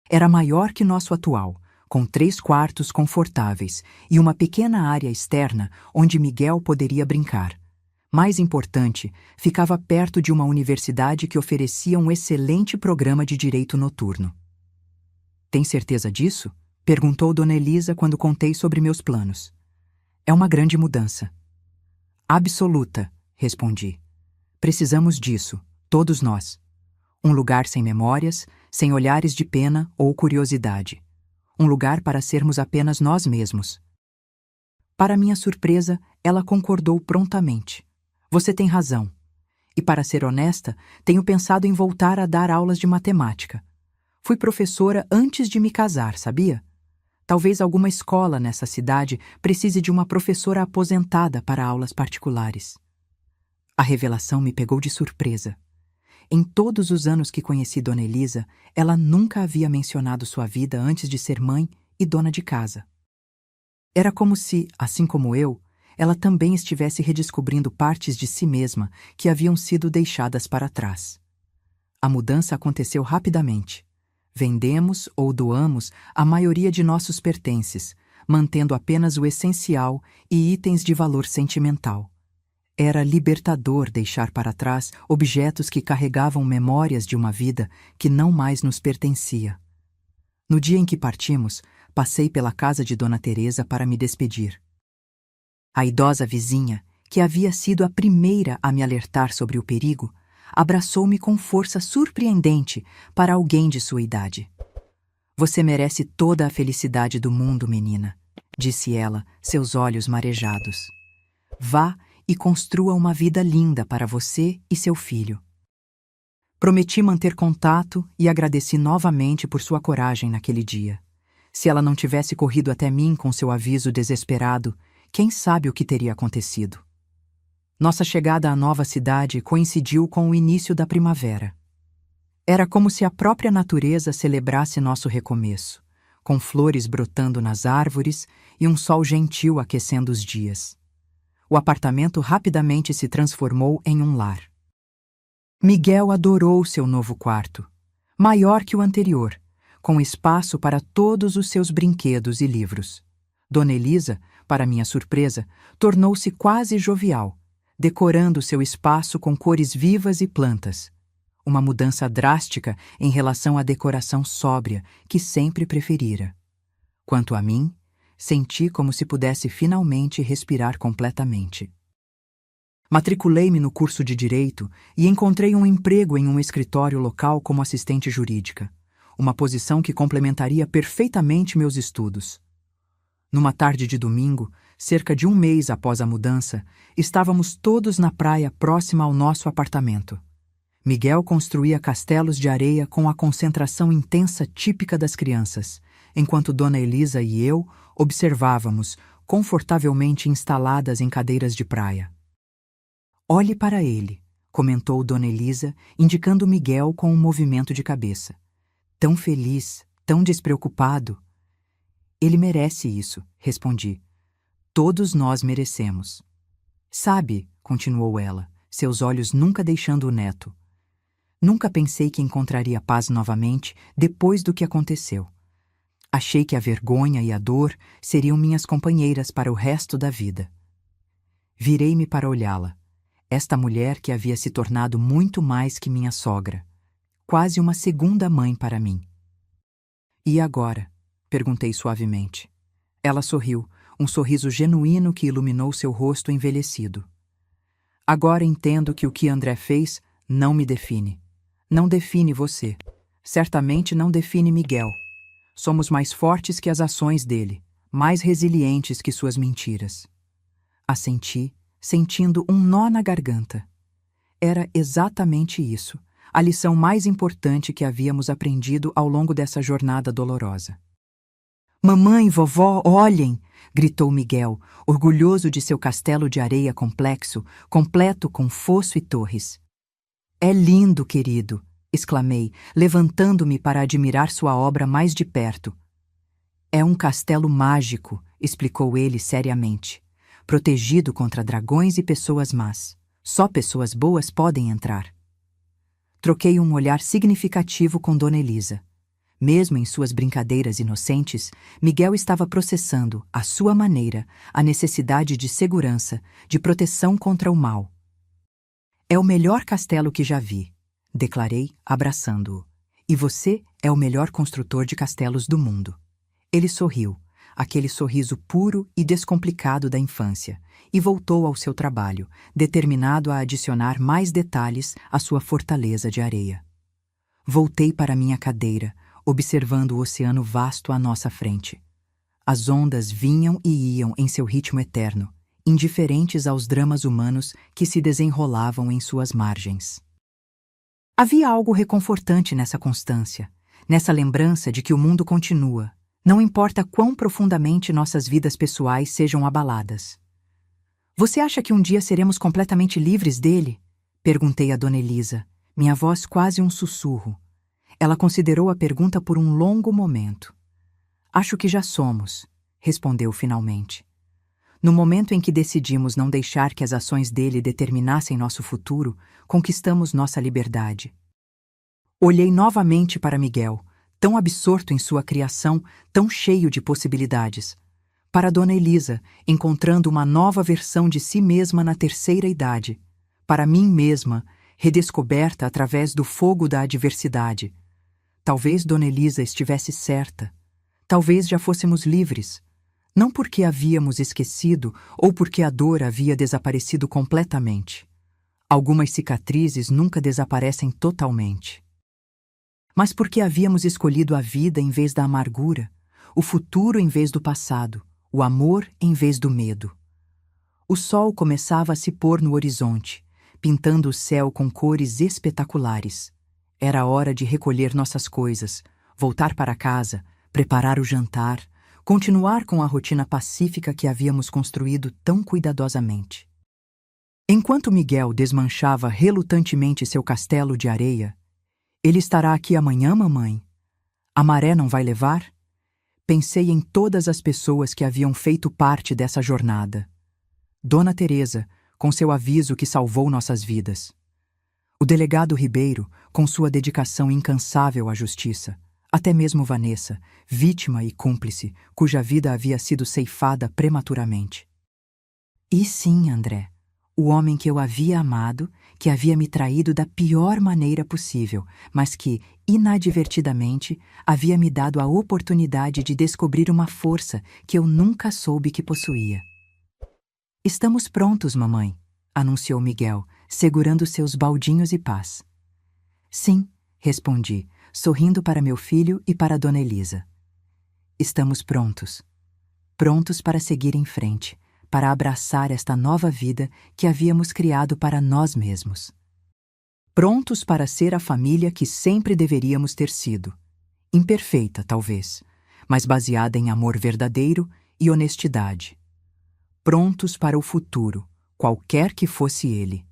Era maior que nosso atual, com 3 quartos confortáveis e uma pequena área externa onde Miguel poderia brincar. Mais importante, ficava perto de uma universidade que oferecia um excelente programa de direito noturno. "Tem certeza disso?" perguntou Dona Elisa quando contei sobre meus planos. "É uma grande mudança." "Absoluta", respondi. "Precisamos disso, todos nós. Um lugar sem memórias, sem olhares de pena ou curiosidade. Um lugar para sermos apenas nós mesmos." Para minha surpresa, ela concordou prontamente. "Você tem razão. E, para ser honesta, tenho pensado em voltar a dar aulas de matemática. Fui professora antes de me casar, sabia? Talvez alguma escola nessa cidade precise de uma professora aposentada para aulas particulares." A revelação me pegou de surpresa. Em todos os anos que conheci Dona Elisa, ela nunca havia mencionado sua vida antes de ser mãe e dona de casa. Era como se, assim como eu, ela também estivesse redescobrindo partes de si mesma que haviam sido deixadas para trás. A mudança aconteceu rapidamente. Vendemos ou doamos a maioria de nossos pertences, mantendo apenas o essencial e itens de valor sentimental. Era libertador deixar para trás objetos que carregavam memórias de uma vida que não mais nos pertencia. No dia em que partimos, passei pela casa de Dona Teresa para me despedir. A idosa vizinha, que havia sido a primeira a me alertar sobre o perigo, abraçou-me com força surpreendente para alguém de sua idade. "Você merece toda a felicidade do mundo, menina", disse ela, seus olhos marejados. "Vá e construa uma vida linda para você e seu filho." Prometi manter contato e agradeci novamente por sua coragem naquele dia. Se ela não tivesse corrido até mim com seu aviso desesperado, quem sabe o que teria acontecido? Nossa chegada à nova cidade coincidiu com o início da primavera. Era como se a própria natureza celebrasse nosso recomeço, com flores brotando nas árvores e um sol gentil aquecendo os dias. O apartamento rapidamente se transformou em um lar. Miguel adorou seu novo quarto, maior que o anterior, com espaço para todos os seus brinquedos e livros. Dona Elisa, para minha surpresa, tornou-se quase jovial, decorando seu espaço com cores vivas e plantas. Uma mudança drástica em relação à decoração sóbria que sempre preferira. Quanto a mim, senti como se pudesse finalmente respirar completamente. Matriculei-me no curso de Direito e encontrei um emprego em um escritório local como assistente jurídica, uma posição que complementaria perfeitamente meus estudos. Numa tarde de domingo, cerca de um mês após a mudança, estávamos todos na praia próxima ao nosso apartamento. Miguel construía castelos de areia com a concentração intensa típica das crianças, enquanto Dona Elisa e eu observávamos, confortavelmente instaladas em cadeiras de praia. "Olhe para ele", comentou Dona Elisa, indicando Miguel com um movimento de cabeça. "Tão feliz, tão despreocupado." "Ele merece isso", respondi. "Todos nós merecemos." "Sabe", continuou ela, seus olhos nunca deixando o neto, "nunca pensei que encontraria paz novamente depois do que aconteceu. Achei que a vergonha e a dor seriam minhas companheiras para o resto da vida." Virei-me para olhá-la. Esta mulher que havia se tornado muito mais que minha sogra, quase uma segunda mãe para mim. "E agora?", perguntei suavemente. Ela sorriu, um sorriso genuíno que iluminou seu rosto envelhecido. "Agora entendo que o que André fez não me define. Não define você. certamente não define Miguel. Somos mais fortes que as ações dele, mais resilientes que suas mentiras. Assenti, sentindo um nó na garganta. Era exatamente isso, a lição mais importante que havíamos aprendido ao longo dessa jornada dolorosa. Mamãe, vovó, olhem! Gritou Miguel, orgulhoso de seu castelo de areia complexo, completo com fosso e torres. É lindo, querido! Exclamei, levantando-me para admirar sua obra mais de perto. É um castelo mágico, explicou ele seriamente, protegido contra dragões e pessoas más. Só pessoas boas podem entrar. Troquei um olhar significativo com Dona Elisa. Mesmo em suas brincadeiras inocentes, Miguel estava processando, à sua maneira, a necessidade de segurança, de proteção contra o mal. É o melhor castelo que já vi, declarei, abraçando-o. E você é o melhor construtor de castelos do mundo. Ele sorriu, aquele sorriso puro e descomplicado da infância, e voltou ao seu trabalho, determinado a adicionar mais detalhes à sua fortaleza de areia. Voltei para minha cadeira, observando o oceano vasto à nossa frente. As ondas vinham e iam em seu ritmo eterno, indiferentes aos dramas humanos que se desenrolavam em suas margens. Havia algo reconfortante nessa constância, nessa lembrança de que o mundo continua, não importa quão profundamente nossas vidas pessoais sejam abaladas. Você acha que um dia seremos completamente livres dele? Perguntei a Dona Elisa, minha voz quase um sussurro. Ela considerou a pergunta por um longo momento. Acho que já somos, respondeu finalmente. No momento em que decidimos não deixar que as ações dele determinassem nosso futuro, conquistamos nossa liberdade. Olhei novamente para Miguel, tão absorto em sua criação, tão cheio de possibilidades. Para Dona Elisa, encontrando uma nova versão de si mesma na terceira idade. Para mim mesma, redescoberta através do fogo da adversidade. Talvez Dona Elisa estivesse certa. Talvez já fôssemos livres. Não porque havíamos esquecido ou porque a dor havia desaparecido completamente. Algumas cicatrizes nunca desaparecem totalmente. Mas porque havíamos escolhido a vida em vez da amargura, o futuro em vez do passado, o amor em vez do medo. O sol começava a se pôr no horizonte, pintando o céu com cores espetaculares. Era hora de recolher nossas coisas, voltar para casa, preparar o jantar, continuar com a rotina pacífica que havíamos construído tão cuidadosamente. Enquanto Miguel desmanchava relutantemente seu castelo de areia, ele estará aqui amanhã, mamãe? A maré não vai levar? Pensei em todas as pessoas que haviam feito parte dessa jornada. Dona Teresa, com seu aviso que salvou nossas vidas. O delegado Ribeiro, com sua dedicação incansável à justiça. Até mesmo Vanessa, vítima e cúmplice, cuja vida havia sido ceifada prematuramente. E sim, André, o homem que eu havia amado, que havia me traído da pior maneira possível, mas que, inadvertidamente, havia me dado a oportunidade de descobrir uma força que eu nunca soube que possuía. Estamos prontos, mamãe, anunciou Miguel, segurando seus baldinhos e pás. Sim, respondi, sorrindo para meu filho e para Dona Elisa. Estamos prontos. Prontos para seguir em frente, para abraçar esta nova vida que havíamos criado para nós mesmos. Prontos para ser a família que sempre deveríamos ter sido. Imperfeita, talvez, mas baseada em amor verdadeiro e honestidade. Prontos para o futuro, qualquer que fosse ele.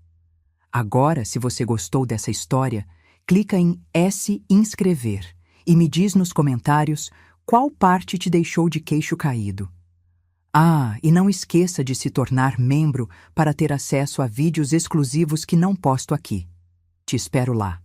Agora, se você gostou dessa história, clica em S inscrever e me diz nos comentários qual parte te deixou de queixo caído. Ah, e não esqueça de se tornar membro para ter acesso a vídeos exclusivos que não posto aqui. Te espero lá.